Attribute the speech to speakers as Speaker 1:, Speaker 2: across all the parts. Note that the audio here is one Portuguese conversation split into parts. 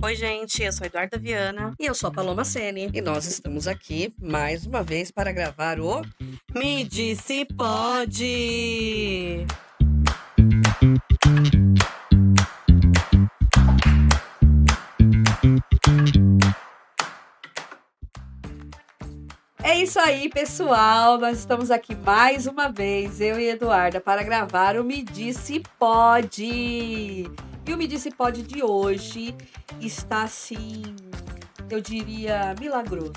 Speaker 1: Oi, gente, eu sou a Eduarda Viana.
Speaker 2: E eu sou a Paloma Sene e nós estamos aqui mais uma vez para gravar o
Speaker 1: Me disse pode!
Speaker 2: É isso aí, pessoal. Nós estamos aqui mais uma vez, eu e Eduarda, para gravar o Me Disse Pode. E o Me Disse Pode de hoje está assim, eu diria, milagroso.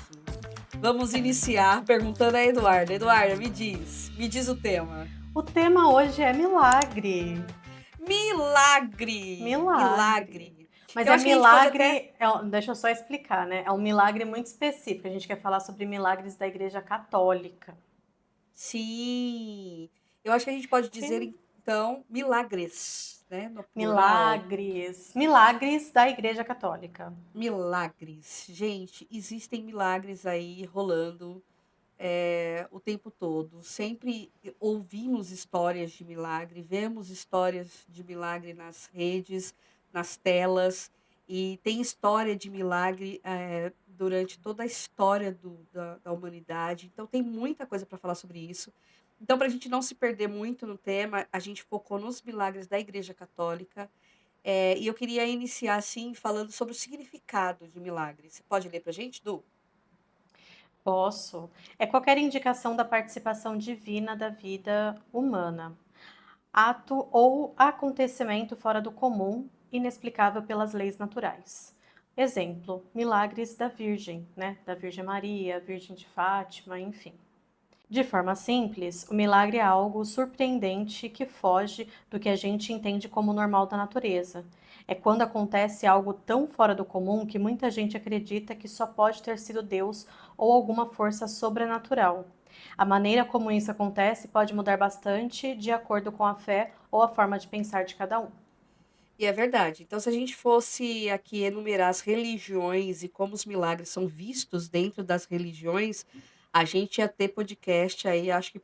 Speaker 2: Vamos iniciar perguntando a Eduarda. Eduarda, me diz o tema.
Speaker 3: O tema hoje é milagre.
Speaker 2: Milagre!
Speaker 3: Milagre. Mas
Speaker 2: Eu
Speaker 3: é
Speaker 2: acho que a gente pode até.
Speaker 3: milagre, deixa eu só explicar, né? É um milagre muito específico. A gente quer falar sobre milagres da Igreja Católica.
Speaker 2: Sim, eu acho que a gente pode dizer
Speaker 3: Que
Speaker 2: então milagres, né, no plural.
Speaker 3: milagres da Igreja Católica.
Speaker 2: Milagres. Gente, existem milagres aí rolando o tempo todo. Sempre ouvimos histórias de milagre, vemos histórias de milagre nas redes, nas telas, e tem história de milagre durante toda a história da humanidade. Então, tem muita coisa para falar sobre isso. Então, para a gente não se perder muito no tema, a gente focou nos milagres da Igreja Católica. E eu queria iniciar assim falando sobre o significado de milagre. Você pode ler para a gente, Du?
Speaker 3: Posso. É qualquer indicação da participação divina da vida humana. Ato ou acontecimento fora do comum, inexplicável pelas leis naturais. Exemplo, milagres da Virgem, né? Da Virgem Maria, Virgem de Fátima, enfim. De forma simples, o milagre é algo surpreendente que foge do que a gente entende como normal da natureza. É quando acontece algo tão fora do comum que muita gente acredita que só pode ter sido Deus ou alguma força sobrenatural. A maneira como isso acontece pode mudar bastante de acordo com a fé ou a forma de pensar de cada um.
Speaker 2: E é verdade. Então, se a gente fosse aqui enumerar as religiões e como os milagres são vistos dentro das religiões, a gente ia ter podcast aí, acho que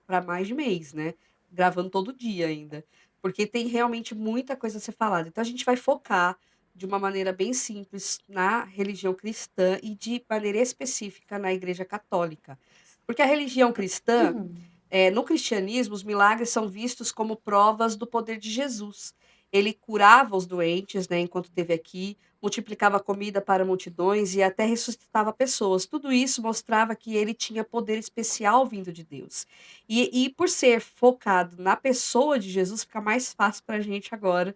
Speaker 2: para mais de mês, né? Gravando todo dia ainda. Porque tem realmente muita coisa a ser falada. Então, a gente vai focar de uma maneira bem simples na religião cristã e de maneira específica na Igreja Católica. Porque a religião cristã, no cristianismo, os milagres são vistos como provas do poder de Jesus. Ele curava os doentes, né, enquanto esteve aqui, multiplicava comida para multidões e até ressuscitava pessoas. Tudo isso mostrava que ele tinha poder especial vindo de Deus. E por ser focado na pessoa de Jesus, fica mais fácil para a gente agora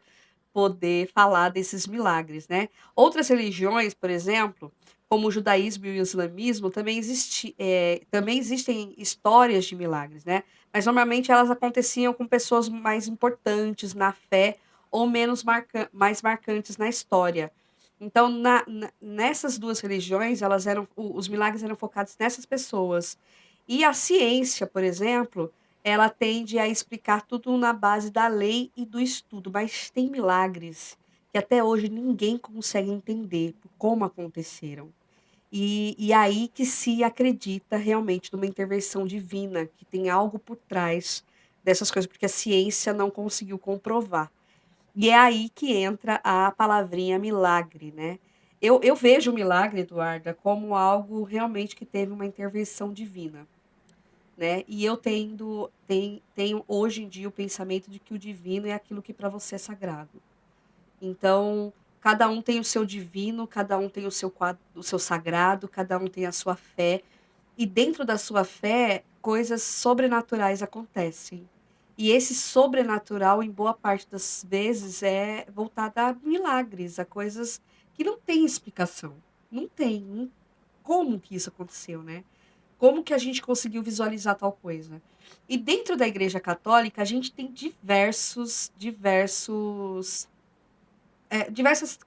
Speaker 2: poder falar desses milagres, né. Outras religiões, por exemplo, como o judaísmo e o islamismo, também existem histórias de milagres, né, mas normalmente elas aconteciam com pessoas mais importantes na fé ou mais marcantes na história. Então nessas 2 religiões, elas eram os milagres eram focados nessas pessoas. E a ciência, por exemplo, ela tende a explicar tudo na base da lei e do estudo, mas tem milagres que até hoje ninguém consegue entender como aconteceram. E aí que se acredita realmente numa intervenção divina, que tem algo por trás dessas coisas, porque a ciência não conseguiu comprovar. E é aí que entra a palavrinha milagre, né. Eu vejo o milagre, Eduarda, como algo realmente que teve uma intervenção divina. Né, e eu tenho hoje em dia o pensamento de que o divino é aquilo que para você é sagrado. Então, cada um tem o seu divino, cada um tem o seu sagrado, cada um tem a sua fé, e dentro da sua fé, coisas sobrenaturais acontecem. E esse sobrenatural, em boa parte das vezes, é voltado a milagres, a coisas que não têm explicação. Não tem, como que isso aconteceu, né? Como que a gente conseguiu visualizar tal coisa? E dentro da Igreja Católica, a gente tem diversas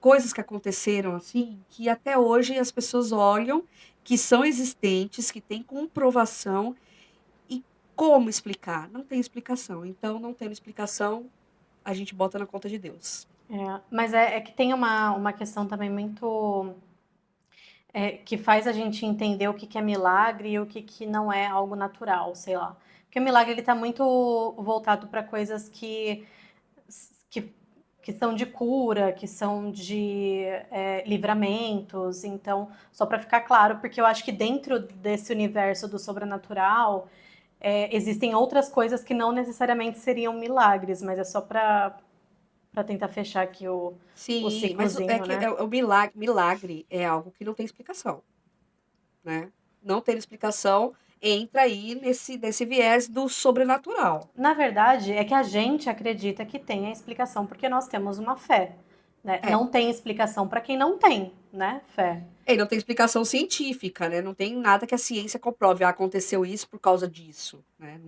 Speaker 2: coisas que aconteceram, assim, que até hoje as pessoas olham, que são existentes, que têm comprovação, e como explicar? Não tem explicação. Então, não tendo explicação, a gente bota na conta de Deus.
Speaker 3: Mas é que tem uma questão também muito que faz a gente entender o que que é milagre e o que que não é algo natural, sei lá. Porque o milagre ele está muito voltado para coisas que que são de cura, que são de livramentos. Então, só para ficar claro, porque eu acho que dentro desse universo do sobrenatural existem outras coisas que não necessariamente seriam milagres, mas é só para tentar fechar aqui o
Speaker 2: Sim, mas é
Speaker 3: ciclozinho,
Speaker 2: que
Speaker 3: né?
Speaker 2: o milagre é algo que não tem explicação, né? Não ter explicação entra aí nesse viés do sobrenatural.
Speaker 3: Na verdade, é que a gente acredita que tem a explicação, porque nós temos uma fé, né?
Speaker 2: É,
Speaker 3: Não tem explicação para quem não tem, né? Fé.
Speaker 2: e não tem explicação científica, né? Não tem nada que a ciência comprove. Ah, aconteceu isso por causa disso, né?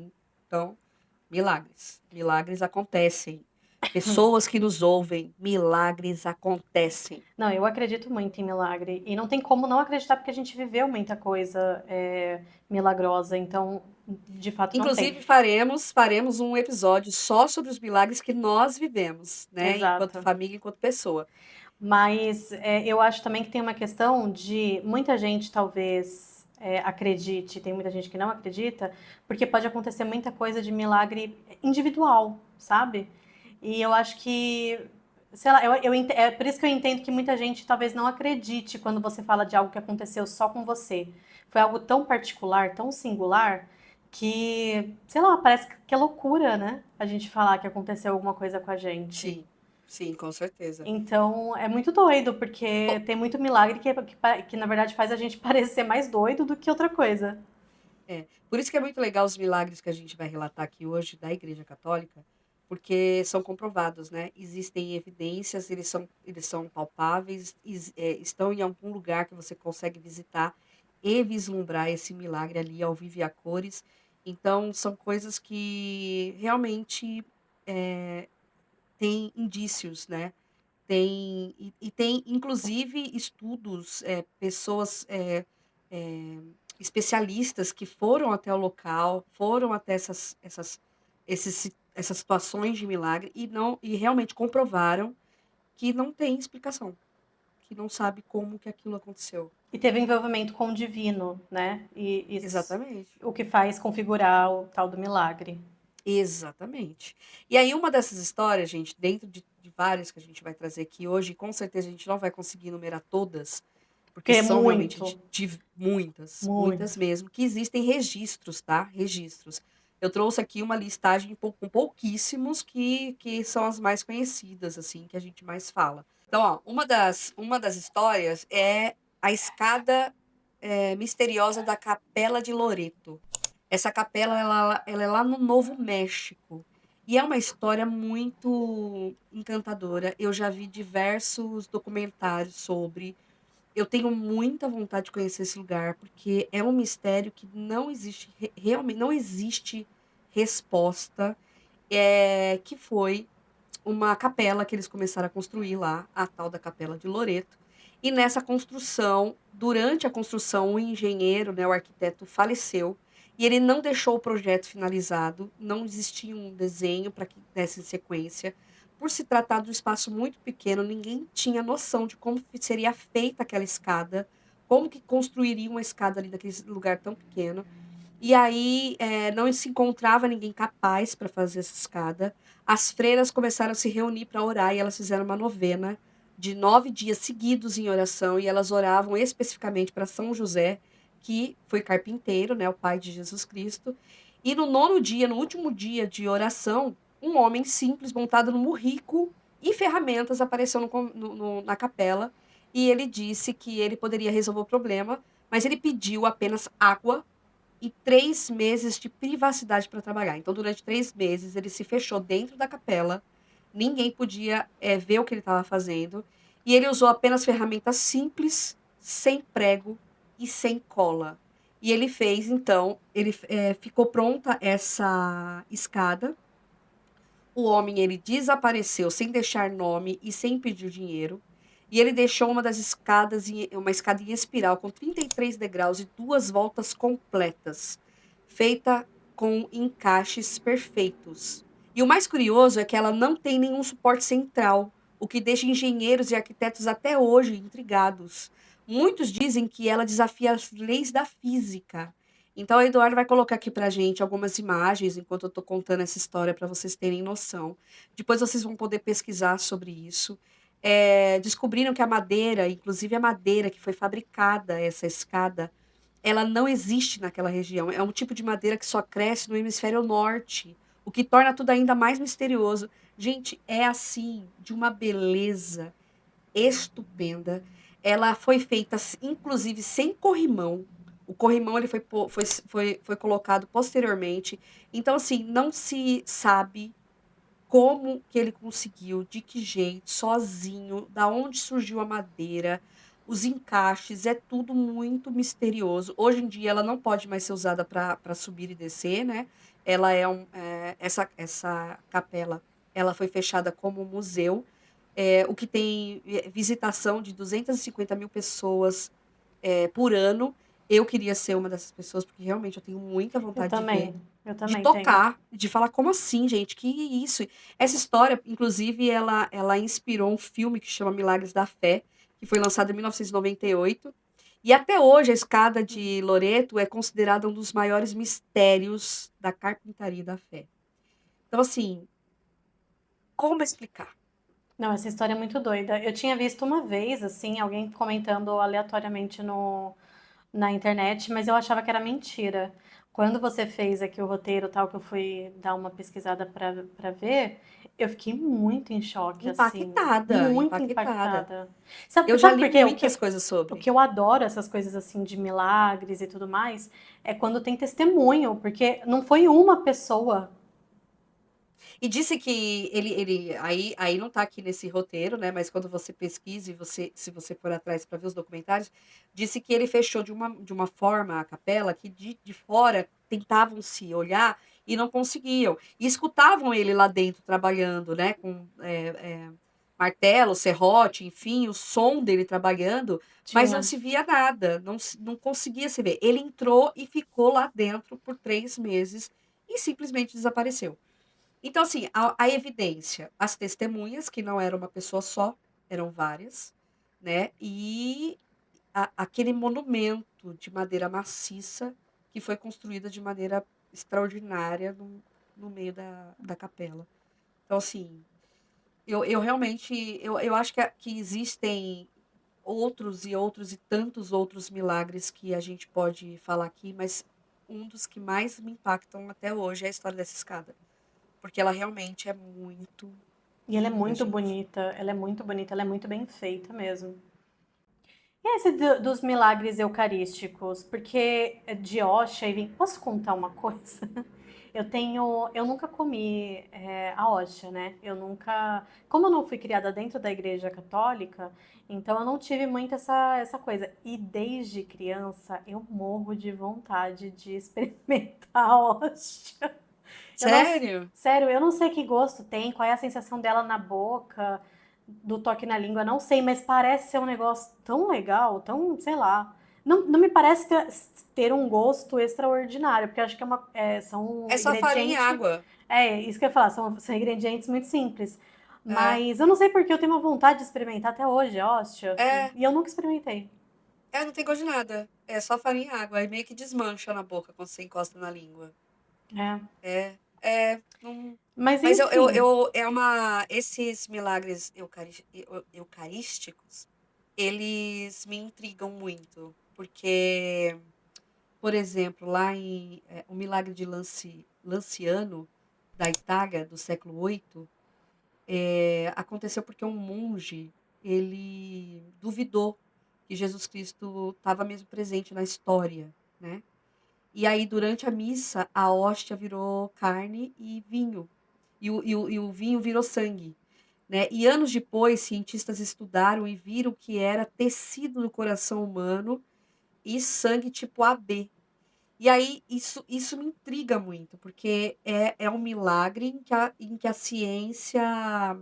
Speaker 2: Então, milagres. Milagres acontecem. Pessoas que nos ouvem, milagres acontecem.
Speaker 3: Não, eu acredito muito em milagre. E não tem como não acreditar, porque a gente viveu muita coisa milagrosa. Então, de fato, não tem.
Speaker 2: Inclusive, faremos um episódio só sobre os milagres que nós vivemos, né? Enquanto
Speaker 3: Exato.
Speaker 2: família, enquanto pessoa.
Speaker 3: Mas eu acho também que tem uma questão de muita gente talvez acredite, tem muita gente que não acredita, porque pode acontecer muita coisa de milagre individual, sabe? E eu acho que, sei lá, é por isso que eu entendo que muita gente talvez não acredite quando você fala de algo que aconteceu só com você. Foi algo tão particular, tão singular, que, sei lá, parece que é loucura, né? A gente falar que aconteceu alguma coisa com a gente.
Speaker 2: Sim, sim, com certeza.
Speaker 3: Então, é muito doido, porque tem muito milagre que, na verdade, faz a gente parecer mais doido do que outra coisa.
Speaker 2: Por isso que é muito legal os milagres que a gente vai relatar aqui hoje da Igreja Católica, porque são comprovados, né? Existem evidências, eles são palpáveis, estão em algum lugar que você consegue visitar e vislumbrar esse milagre ali ao vivo e a cores. Então, são coisas que realmente têm indícios, né? E tem, inclusive, estudos, pessoas especialistas que foram até o local, foram até essas situações de milagre e realmente comprovaram que não tem explicação, que não sabe como que aquilo aconteceu.
Speaker 3: E teve envolvimento com o divino, né? E
Speaker 2: Exatamente.
Speaker 3: o que faz configurar o tal do milagre.
Speaker 2: Exatamente. E aí, uma dessas histórias, gente, dentro de várias que a gente vai trazer aqui hoje, com certeza a gente não vai conseguir enumerar todas, porque
Speaker 3: Porque é
Speaker 2: são realmente
Speaker 3: muito,
Speaker 2: de muitas, muitas
Speaker 3: muito.
Speaker 2: mesmo, que existem registros, tá? Registros. Eu trouxe aqui uma listagem com pouquíssimos que são as mais conhecidas, assim, que a gente mais fala. Então, ó, uma das histórias é a escada misteriosa da Capela de Loreto. Essa capela, ela é lá no Novo México. E é uma história muito encantadora. Eu já vi diversos documentários sobre. Eu tenho muita vontade de conhecer esse lugar, porque é um mistério que não existe, realmente não existe resposta. Que foi uma capela que eles começaram a construir lá, a tal da Capela de Loreto. E nessa construção, durante a construção, o engenheiro, né, o arquiteto, faleceu e ele não deixou o projeto finalizado, não existia um desenho para que desse sequência. Por se tratar de um espaço muito pequeno, ninguém tinha noção de como seria feita aquela escada, como que construiria uma escada ali naquele lugar tão pequeno. E aí não se encontrava ninguém capaz para fazer essa escada. As freiras começaram a se reunir para orar e elas fizeram uma novena de 9 dias seguidos em oração e elas oravam especificamente para São José, que foi carpinteiro, né, o pai de Jesus Cristo. E no 9º dia, no último dia de oração, um homem simples montado num burrico e ferramentas apareceu na capela e ele disse que ele poderia resolver o problema, mas ele pediu apenas água e 3 meses de privacidade para trabalhar. Então, durante 3 meses, ele se fechou dentro da capela, ninguém podia ver o que ele estava fazendo, e ele usou apenas ferramentas simples, sem prego e sem cola. E ele fez, então, ficou pronta essa escada. O homem ele desapareceu sem deixar nome e sem pedir dinheiro. E ele deixou uma escada em espiral com 33 degraus e 2 voltas completas, feita com encaixes perfeitos. E o mais curioso é que ela não tem nenhum suporte central, o que deixa engenheiros e arquitetos até hoje intrigados. Muitos dizem que ela desafia as leis da física. Então, a Eduardo vai colocar aqui pra gente algumas imagens enquanto eu tô contando essa história para vocês terem noção. Depois vocês vão poder pesquisar sobre isso. Descobriram que a madeira, inclusive a madeira que foi fabricada, essa escada, ela não existe naquela região. É um tipo de madeira que só cresce no hemisfério norte, o que torna tudo ainda mais misterioso. Gente, é assim, de uma beleza estupenda. Ela foi feita, inclusive, sem corrimão. O corrimão ele foi colocado posteriormente. Então, assim, não se sabe como que ele conseguiu, de que jeito, sozinho, da onde surgiu a madeira, os encaixes, é tudo muito misterioso. Hoje em dia ela não pode mais ser usada para subir e descer, né? Ela essa capela, ela foi fechada como museu, o que tem visitação de 250.000 pessoas por ano. Eu queria ser uma dessas pessoas, porque realmente eu tenho muita vontade de ver,
Speaker 3: Eu
Speaker 2: de
Speaker 3: também tenho.
Speaker 2: tocar, de falar como assim, gente? Que isso? Essa história, inclusive, ela inspirou um filme que chama Milagres da Fé, que foi lançado em 1998. E até hoje a escada de Loreto é considerada um dos maiores mistérios da carpintaria da fé. Então, assim, como explicar?
Speaker 3: Não, essa história é muito doida. Eu tinha visto uma vez, assim, alguém comentando aleatoriamente na internet, mas eu achava que era mentira. Quando você fez aqui o roteiro, tal, que eu fui dar uma pesquisada para ver, eu fiquei muito em choque, assim,
Speaker 2: Impactada,
Speaker 3: muito
Speaker 2: impactada.
Speaker 3: impactada.
Speaker 2: Eu já
Speaker 3: Sabe
Speaker 2: li
Speaker 3: por quê?
Speaker 2: muitas coisas
Speaker 3: O
Speaker 2: sobre.
Speaker 3: que eu adoro essas coisas assim de milagres e tudo mais é quando tem testemunho, porque não foi uma pessoa.
Speaker 2: E disse que aí não tá aqui nesse roteiro, né? Mas quando você pesquisa e se você for atrás para ver os documentários, disse que ele fechou de uma forma a capela que de fora tentavam se olhar e não conseguiam. E escutavam ele lá dentro trabalhando, né? Com martelo, serrote, enfim, o som dele trabalhando, mas não
Speaker 3: Tinha.
Speaker 2: se via nada, não conseguia se ver. Ele entrou e ficou lá dentro por 3 meses e simplesmente desapareceu. Então, assim, a evidência, as testemunhas, que não era uma pessoa só, eram várias, né? E aquele monumento de madeira maciça que foi construída de maneira extraordinária no meio da capela. Então, assim, eu realmente, eu acho que existem outros e outros e tantos outros milagres que a gente pode falar aqui, mas um dos que mais me impactam até hoje é a história dessa escada. Porque ela realmente é muito
Speaker 3: E ela é
Speaker 2: linda,
Speaker 3: muito
Speaker 2: gente.
Speaker 3: bonita, ela é muito bonita, ela é muito bem feita mesmo. E esse dos milagres eucarísticos? Porque de hóstia e vinho. Posso contar uma coisa? Eu nunca comi a hóstia, né? Eu nunca, como eu não fui criada dentro da igreja católica, então eu não tive muito essa coisa. E desde criança eu morro de vontade de experimentar a hóstia. Eu não,
Speaker 2: Sério?
Speaker 3: sério, eu não sei que gosto tem, qual é a sensação dela na boca, do toque na língua, não sei, mas parece ser um negócio tão legal, tão, sei lá. Não me parece ter um gosto extraordinário, porque eu acho que são
Speaker 2: É só farinha e
Speaker 3: ingredientes.
Speaker 2: água.
Speaker 3: É, isso que eu ia falar, são ingredientes muito simples.
Speaker 2: É,
Speaker 3: Mas eu não sei porque eu tenho uma vontade de experimentar até hoje, hóstia,
Speaker 2: é,
Speaker 3: e eu nunca experimentei.
Speaker 2: não tem gosto de nada. É só farinha e água. Aí meio que desmancha na boca quando você encosta na língua.
Speaker 3: É.
Speaker 2: Não...
Speaker 3: Mas
Speaker 2: Mas
Speaker 3: enfim,
Speaker 2: esses milagres eucarísticos, eles me intrigam muito. Porque, por exemplo, lá o milagre de Lanciano, da Itália, do século VIII, aconteceu porque um monge, ele duvidou que Jesus Cristo estava mesmo presente na história, né? E aí, durante a missa, a hóstia virou carne e vinho, e o vinho virou sangue, né? E anos depois, cientistas estudaram e viram que era tecido do coração humano e sangue tipo AB. E aí, isso me intriga muito, porque é um milagre em que a ciência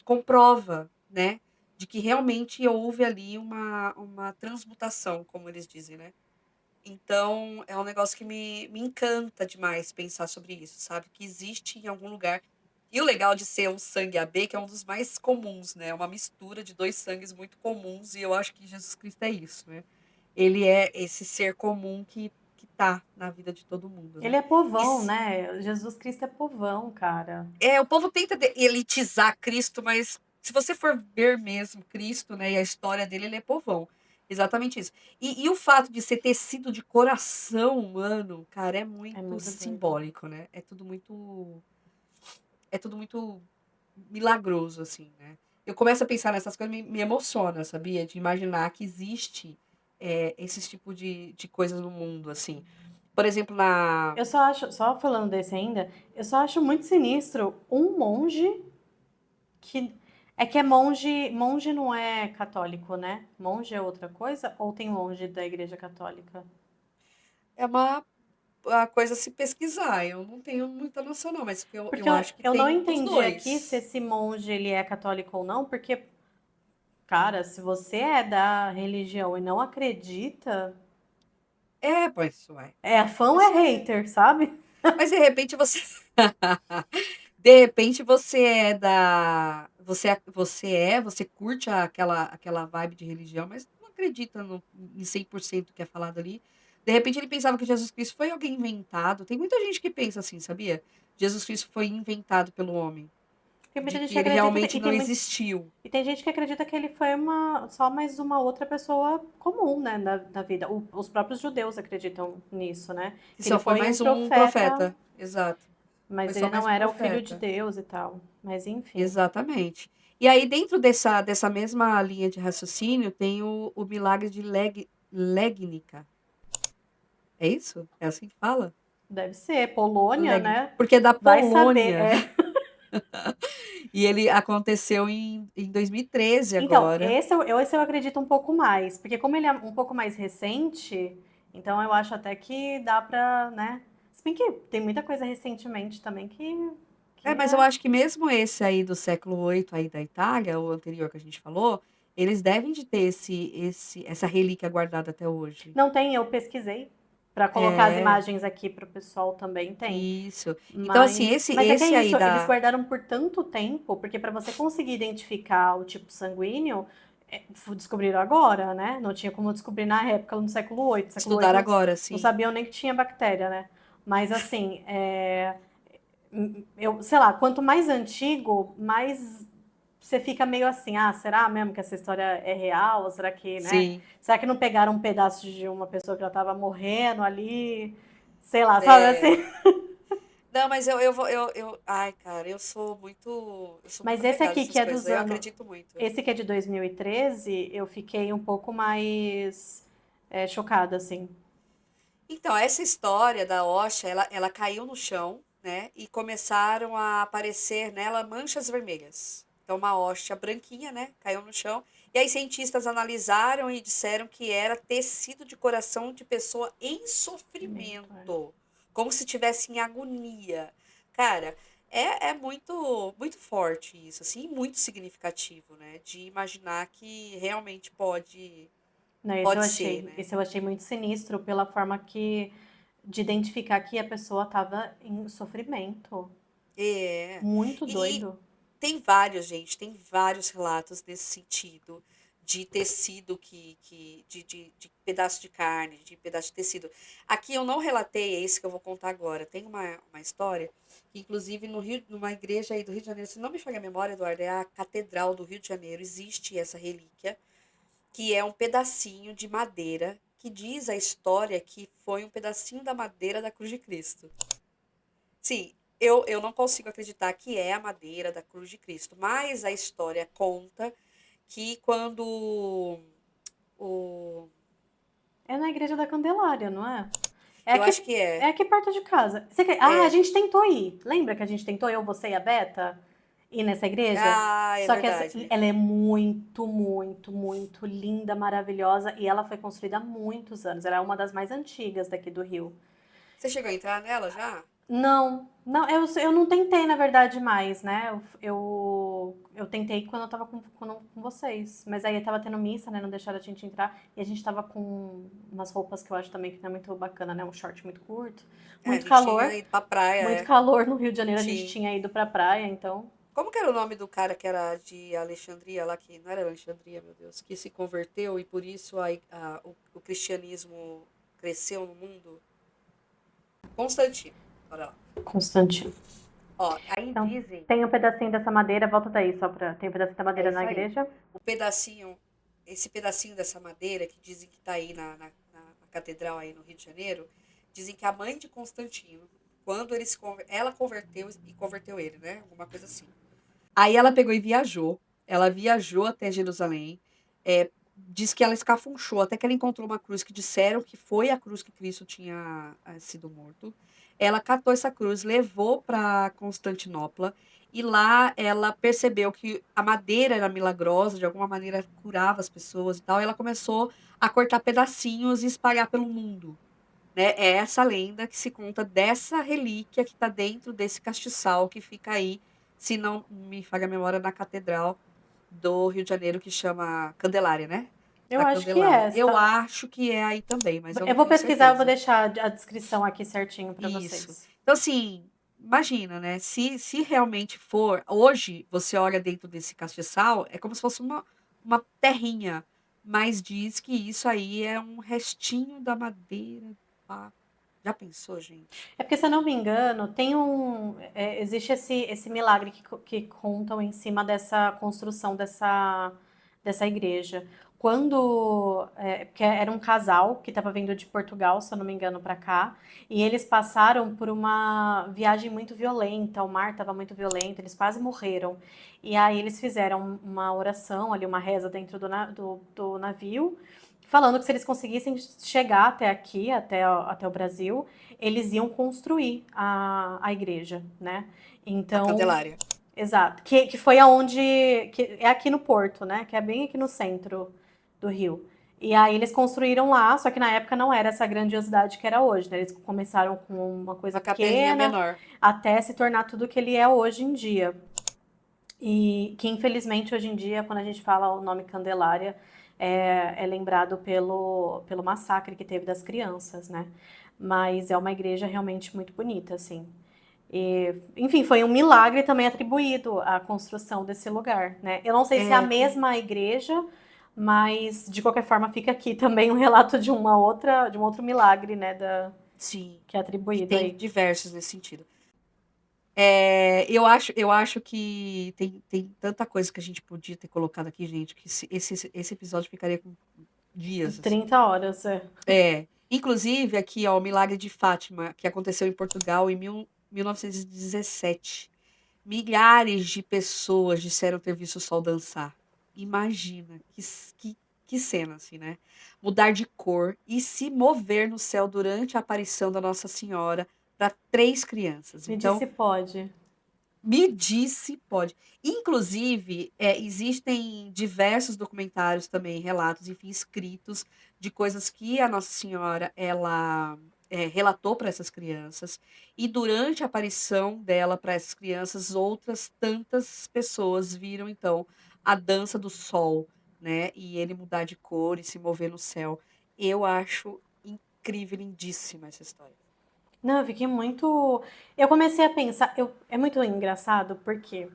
Speaker 2: comprova, né, de que realmente houve ali uma transmutação, como eles dizem, né. Então, é um negócio que me encanta demais pensar sobre isso, sabe, que existe em algum lugar. E o legal de ser um sangue AB, que é um dos mais comuns, né, é uma mistura de 2 sangues muito comuns, e eu acho que Jesus Cristo é isso, né. Ele é esse ser comum que tá na vida de todo mundo,
Speaker 3: Ele
Speaker 2: né?
Speaker 3: é povão,
Speaker 2: Isso.
Speaker 3: né? Jesus Cristo é povão, cara.
Speaker 2: O povo tenta elitizar Cristo, mas se você for ver mesmo Cristo, né, e a história dele, ele é povão. Exatamente isso. E o fato de ser tecido de coração humano, cara, é
Speaker 3: É
Speaker 2: muito
Speaker 3: muito doido.
Speaker 2: simbólico, né? É tudo muito milagroso, assim, né? Eu começo a pensar nessas coisas, me emociona, sabia? De imaginar que existe esses tipos de coisas no mundo, assim. Por exemplo, na.
Speaker 3: Eu só acho, só falando desse ainda, eu só acho muito sinistro um monge que que é monge, monge não é católico, né? Monge é outra coisa ou tem monge da Igreja Católica?
Speaker 2: É uma coisa a se pesquisar. Eu não tenho muita noção, não, mas
Speaker 3: Porque
Speaker 2: eu acho que
Speaker 3: eu não
Speaker 2: tem os
Speaker 3: entendi aqui se
Speaker 2: dois.
Speaker 3: esse monge ele é católico ou não, porque, cara, se você é da religião e não acredita,
Speaker 2: Pois, uai.
Speaker 3: é fã ou é
Speaker 2: Mas,
Speaker 3: hater, sabe?
Speaker 2: mas de repente você. De repente você é da. Você curte aquela vibe de religião, mas não acredita em 100% que é falado ali. De repente ele pensava que Jesus Cristo foi alguém inventado. Tem muita gente que pensa assim, sabia? Jesus Cristo foi inventado pelo homem.
Speaker 3: Tem muita
Speaker 2: De
Speaker 3: gente
Speaker 2: que
Speaker 3: que
Speaker 2: ele
Speaker 3: acredita
Speaker 2: realmente
Speaker 3: e
Speaker 2: não
Speaker 3: tem
Speaker 2: existiu.
Speaker 3: e tem gente que acredita que ele foi só mais uma outra pessoa comum, né, na vida. Os próprios judeus acreditam nisso, né?
Speaker 2: Que
Speaker 3: Que ele
Speaker 2: só foi
Speaker 3: foi um
Speaker 2: mais um
Speaker 3: profeta,
Speaker 2: profeta. Exato. Foi
Speaker 3: mas
Speaker 2: só
Speaker 3: ele
Speaker 2: mais
Speaker 3: não
Speaker 2: um
Speaker 3: era o filho de
Speaker 2: profeta.
Speaker 3: Deus e tal. Mas enfim,
Speaker 2: Exatamente. E aí, dentro dessa mesma linha de raciocínio, tem o milagre de Legnica. É isso? É assim que fala?
Speaker 3: deve ser Polônia,
Speaker 2: Legnica.
Speaker 3: né?
Speaker 2: Porque é da
Speaker 3: Vai saber.
Speaker 2: Polônia. E ele aconteceu em 2013
Speaker 3: Então,
Speaker 2: agora.
Speaker 3: esse eu acredito um pouco mais, porque como ele é um pouco mais recente, então eu acho até que dá pra, né? Se bem que tem muita coisa recentemente também que
Speaker 2: Mas eu
Speaker 3: é.
Speaker 2: acho que mesmo esse aí do século VIII aí da Itália, o anterior que a gente falou, eles devem de ter essa relíquia guardada até hoje.
Speaker 3: Não tem, eu pesquisei pra colocar as
Speaker 2: É,
Speaker 3: imagens aqui pro pessoal também tem.
Speaker 2: isso. Então, assim,
Speaker 3: Mas,
Speaker 2: esse,
Speaker 3: mas é que é
Speaker 2: esse aí
Speaker 3: isso, eles
Speaker 2: da.
Speaker 3: guardaram por tanto tempo, porque para você conseguir identificar o tipo sanguíneo, descobriram agora, né? Não tinha como descobrir na época, no século VIII. No século
Speaker 2: Estudar
Speaker 3: VIII
Speaker 2: agora,
Speaker 3: não
Speaker 2: sim.
Speaker 3: sabiam nem que tinha bactéria, né? Mas assim, eu sei lá, quanto mais antigo, mais você fica meio assim, ah, será mesmo que essa história é real? Ou será que, né?
Speaker 2: Sim.
Speaker 3: Será que não pegaram um pedaço de uma pessoa que já estava morrendo ali? Sei lá, sabe
Speaker 2: É.
Speaker 3: assim?
Speaker 2: Não, mas eu vou. Ai, cara, eu sou muito
Speaker 3: Mas esse
Speaker 2: apegada a
Speaker 3: aqui que
Speaker 2: essas
Speaker 3: é
Speaker 2: coisas.
Speaker 3: dos
Speaker 2: Eu
Speaker 3: anos.
Speaker 2: acredito muito.
Speaker 3: Esse que é de 2013, eu fiquei um pouco mais chocada, assim.
Speaker 2: Então, essa história da Osha, ela caiu no chão, né? E começaram a aparecer nela manchas vermelhas. Então, uma Osha branquinha, né? Caiu no chão. E aí, cientistas analisaram e disseram que era tecido de coração de pessoa em
Speaker 3: Sofrimento, é.
Speaker 2: sofrimento, como se tivesse em agonia. Cara, é muito, muito forte isso, assim, e muito significativo, né? De imaginar que realmente
Speaker 3: Não,
Speaker 2: pode ser, né?
Speaker 3: esse eu achei muito sinistro pela forma que de identificar que a pessoa estava em sofrimento.
Speaker 2: É.
Speaker 3: Muito
Speaker 2: E
Speaker 3: doido.
Speaker 2: tem vários, gente, tem vários relatos nesse sentido, de tecido de pedaço de carne, de pedaço de tecido. Aqui eu não relatei, é esse que eu vou contar agora. Tem uma história que, inclusive, no Rio, numa igreja aí do Rio de Janeiro, se não me falha a memória, Eduardo, é a Catedral do Rio de Janeiro, existe essa relíquia, que é um pedacinho de madeira, que diz a história que foi um pedacinho da madeira da cruz de Cristo. Sim, eu não consigo acreditar que é a madeira da cruz de Cristo, mas a história conta que quando o
Speaker 3: É na Igreja da Candelária, não é? É
Speaker 2: eu
Speaker 3: aqui,
Speaker 2: acho que é,
Speaker 3: é aqui perto de casa. A
Speaker 2: é.
Speaker 3: gente tentou ir. Lembra que a gente tentou, eu, você e a Beta, ir nessa igreja?
Speaker 2: Ah, é
Speaker 3: Só que
Speaker 2: verdade.
Speaker 3: ela é muito, muito, muito linda, maravilhosa. E ela foi construída há muitos anos. Ela é uma das mais antigas daqui do Rio.
Speaker 2: Você chegou a entrar nela já?
Speaker 3: Não, não, eu não tentei, na verdade, mais, né? Eu tentei quando eu tava com vocês. Mas aí tava tendo missa, né? Não deixaram a gente entrar. E a gente tava com umas roupas que eu acho também que não é muito bacana, né? Um short muito curto.
Speaker 2: É, a
Speaker 3: Muito
Speaker 2: gente tinha
Speaker 3: calor.
Speaker 2: ido pra praia,
Speaker 3: Muito
Speaker 2: é.
Speaker 3: calor no Rio de Janeiro. A gente
Speaker 2: Tinha.
Speaker 3: tinha ido pra praia, então.
Speaker 2: Como que era o nome do cara que era de Alexandria lá, que não era Alexandria, meu Deus, que se converteu e por isso o cristianismo cresceu no mundo? Constantino. Bora lá.
Speaker 3: Constantino.
Speaker 2: Ó, aí
Speaker 3: Então,
Speaker 2: dizem,
Speaker 3: tem um pedacinho dessa madeira, volta daí só pra. Tem um pedacinho da madeira
Speaker 2: isso
Speaker 3: na
Speaker 2: aí.
Speaker 3: igreja.
Speaker 2: Esse pedacinho dessa madeira que dizem que tá aí na catedral aí no Rio de Janeiro, dizem que a mãe de Constantino, quando ela converteu e converteu ele, né? Alguma coisa assim. Aí ela pegou e viajou. Ela viajou até Jerusalém. Diz que ela escafunchou, até que ela encontrou uma cruz que disseram que foi a cruz que Cristo tinha sido morto. Ela catou essa cruz, levou para Constantinopla e lá ela percebeu que a madeira era milagrosa, de alguma maneira curava as pessoas e tal. E ela começou a cortar pedacinhos e espalhar pelo mundo. Né? É essa lenda que se conta dessa relíquia que está dentro desse castiçal que fica aí, se não me falha a memória, na Catedral do Rio de Janeiro, que chama Candelária, né?
Speaker 3: Eu
Speaker 2: Da
Speaker 3: acho que é
Speaker 2: Candelária. Eu
Speaker 3: esta.
Speaker 2: acho que é aí também, mas eu
Speaker 3: Eu
Speaker 2: não
Speaker 3: vou
Speaker 2: tenho
Speaker 3: pesquisar, eu vou
Speaker 2: certeza.
Speaker 3: deixar a descrição aqui certinho pra
Speaker 2: Isso.
Speaker 3: vocês.
Speaker 2: Então, assim, imagina, né? Se realmente for. Hoje, você olha dentro desse castiçal, é como se fosse uma terrinha. Mas diz que isso aí é um restinho da madeira. Ah, já pensou, gente?
Speaker 3: É porque, se eu não me engano, existe esse milagre que contam em cima dessa construção dessa igreja. Porque era um casal que estava vindo de Portugal, se eu não me engano, para cá, e eles passaram por uma viagem muito violenta, o mar estava muito violento, eles quase morreram. E aí eles fizeram uma oração ali, uma reza dentro do navio, falando que se eles conseguissem chegar até aqui, até o Brasil, eles iam construir a igreja, né?
Speaker 2: A
Speaker 3: Então,
Speaker 2: Candelária.
Speaker 3: exato. Que foi aonde. Que é aqui no Porto, né? Que é bem aqui no centro do Rio. E aí eles construíram lá, só que na época não era essa grandiosidade que era hoje, né? Eles começaram com uma coisa
Speaker 2: Uma capelinha
Speaker 3: pequena
Speaker 2: menor.
Speaker 3: até se tornar tudo que ele é hoje em dia. E que infelizmente hoje em dia, quando a gente fala o nome Candelária, é lembrado pelo massacre que teve das crianças, né? Mas é uma igreja realmente muito bonita, assim. E, enfim, foi um milagre também atribuído à construção desse lugar, né? Eu não sei se é a
Speaker 2: É, tem,
Speaker 3: mesma igreja, mas de qualquer forma fica aqui também um relato de um outro milagre, né,
Speaker 2: sim.
Speaker 3: que é
Speaker 2: E
Speaker 3: atribuído
Speaker 2: tem
Speaker 3: aí.
Speaker 2: diversos nesse sentido. Eu acho que tem tanta coisa que a gente podia ter colocado aqui, gente, que esse episódio ficaria com dias, assim.
Speaker 3: 30 horas, é.
Speaker 2: Inclusive, aqui, ó, o Milagre de Fátima, que aconteceu em Portugal em 1917. Milhares de pessoas disseram ter visto o sol dançar. Imagina, que cena, assim, né? Mudar de cor e se mover no céu durante a aparição da Nossa Senhora para 3 crianças.
Speaker 3: Me
Speaker 2: Então,
Speaker 3: disse pode.
Speaker 2: me disse, pode. Inclusive, existem diversos documentários também, relatos, enfim, escritos de coisas que a Nossa Senhora ela relatou para essas crianças. E durante a aparição dela para essas crianças, outras tantas pessoas viram então a dança do sol, né? E ele mudar de cor e se mover no céu. Eu acho incrível, lindíssima essa história.
Speaker 3: Não, eu fiquei muito. Eu comecei a pensar. É muito engraçado porque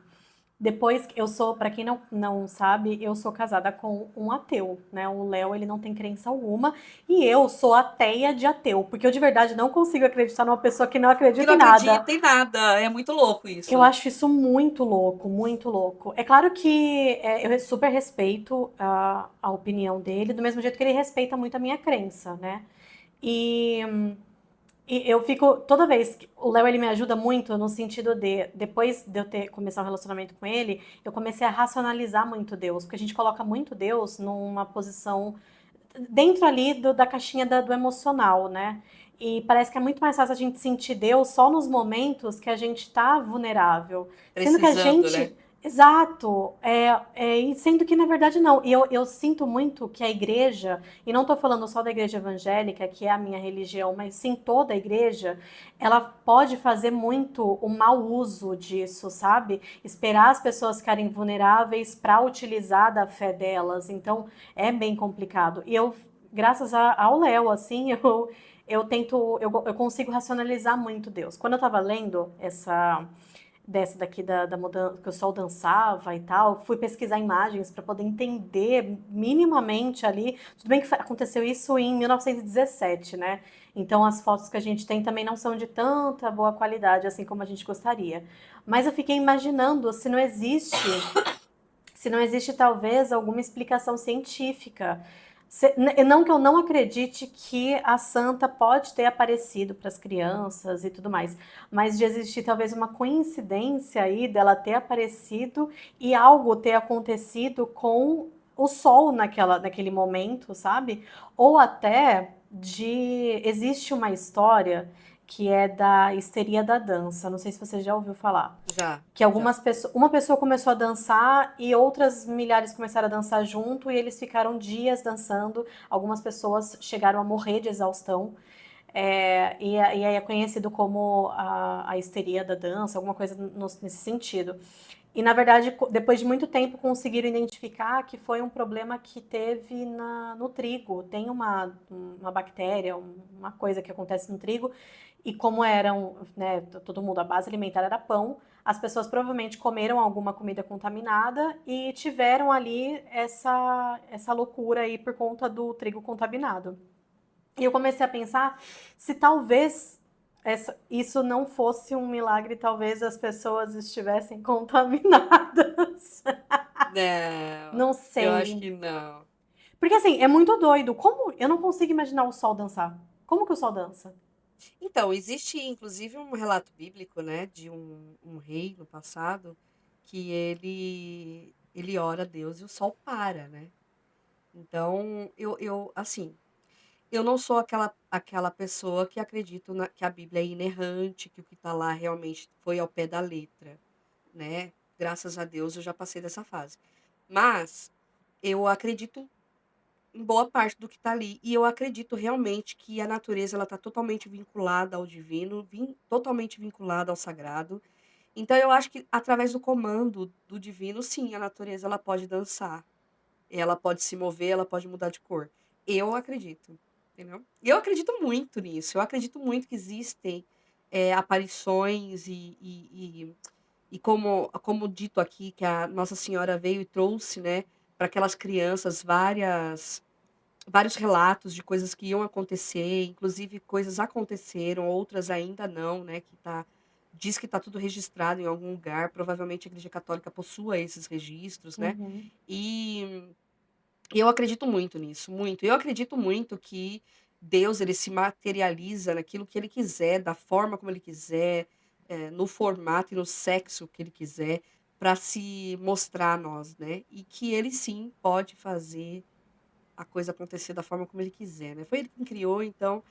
Speaker 3: depois eu sou, para quem não sabe, eu sou casada com um ateu, né? O Léo, ele não tem crença alguma e eu sou ateia de ateu, porque eu de verdade não consigo acreditar numa pessoa que não
Speaker 2: Que
Speaker 3: acredita
Speaker 2: não
Speaker 3: em nada.
Speaker 2: acredita em nada. É muito louco
Speaker 3: Eu
Speaker 2: isso.
Speaker 3: acho isso muito louco, muito louco. É claro que eu super respeito a opinião dele, do mesmo jeito que ele respeita muito a minha crença, né? E E eu fico, toda vez que o Léo ele me ajuda muito no sentido depois de eu ter começado um relacionamento com ele, eu comecei a racionalizar muito Deus, porque a gente coloca muito Deus numa posição dentro ali da caixinha do emocional, né? E parece que é muito mais fácil a gente sentir Deus só nos momentos que a gente tá vulnerável. Sendo que a
Speaker 2: Precisando, né?
Speaker 3: gente. Exato. E sendo que na verdade não. E eu sinto muito que a igreja, e não tô falando só da igreja evangélica, que é a minha religião, mas sim toda a igreja, ela pode fazer muito o mau uso disso, sabe? Esperar as pessoas ficarem vulneráveis para utilizar da fé delas. Então, é bem complicado. E eu, graças ao Léo, assim, eu consigo racionalizar muito Deus. Quando eu estava lendo dessa daqui da mudança, que o sol dançava e tal. Fui pesquisar imagens para poder entender minimamente ali. Tudo bem que aconteceu isso em 1917, né? Então as fotos que a gente tem também não são de tanta boa qualidade assim como a gente gostaria. Mas eu fiquei imaginando se não existe talvez alguma explicação científica. Não que eu não acredite que a santa pode ter aparecido para as crianças e tudo mais, mas de existir talvez uma coincidência aí dela ter aparecido e algo ter acontecido com o sol naquele momento, sabe? Ou até existe uma história que é da histeria da dança. Não sei se você já ouviu falar
Speaker 2: Já,
Speaker 3: que
Speaker 2: já.
Speaker 3: algumas pessoas, uma pessoa começou a dançar e outras milhares começaram a dançar junto e eles ficaram dias dançando. Algumas pessoas chegaram a morrer de exaustão. E aí é conhecido como a histeria da dança, alguma coisa nesse sentido. E, na verdade, depois de muito tempo, conseguiram identificar que foi um problema que teve no trigo. Tem uma bactéria, uma coisa que acontece no trigo, e como eram, né, todo mundo, a base alimentar era pão, as pessoas provavelmente comeram alguma comida contaminada e tiveram ali essa loucura aí por conta do trigo contaminado. E eu comecei a pensar se talvez isso não fosse um milagre, talvez as pessoas estivessem contaminadas.
Speaker 2: Não,
Speaker 3: Não
Speaker 2: eu acho
Speaker 3: sei.
Speaker 2: que não.
Speaker 3: Porque assim, é muito doido. Como eu não consigo imaginar o sol dançar? Como que o sol dança?
Speaker 2: Então, existe inclusive um relato bíblico, né, de um rei no passado que ele ora a Deus e o sol para, né? Então, assim, eu não sou aquela pessoa que acredito que a Bíblia é inerrante, que o que está lá realmente foi ao pé da letra, né? Graças a Deus eu já passei dessa fase. Mas eu acredito em boa parte do que está ali. E eu acredito realmente que a natureza ela está totalmente vinculada ao divino, totalmente vinculada ao sagrado. Então eu acho que através do comando do divino, sim, a natureza ela pode dançar, ela pode se mover, ela pode mudar de cor. Eu acredito, entendeu? E eu acredito muito nisso. Eu acredito muito que existem aparições e como dito aqui, que a Nossa Senhora veio e trouxe, né, para aquelas crianças vários relatos de coisas que iam acontecer, inclusive coisas aconteceram, outras ainda não, né, diz que está tudo registrado em algum lugar, provavelmente a Igreja Católica possua esses registros, né?
Speaker 3: Uhum.
Speaker 2: E eu acredito muito nisso, muito. Eu acredito muito que Deus ele se materializa naquilo que ele quiser, da forma como ele quiser, no formato e no sexo que ele quiser, para se mostrar a nós, né? E que ele sim pode fazer a coisa acontecer da forma como ele quiser, né. Foi ele quem criou, então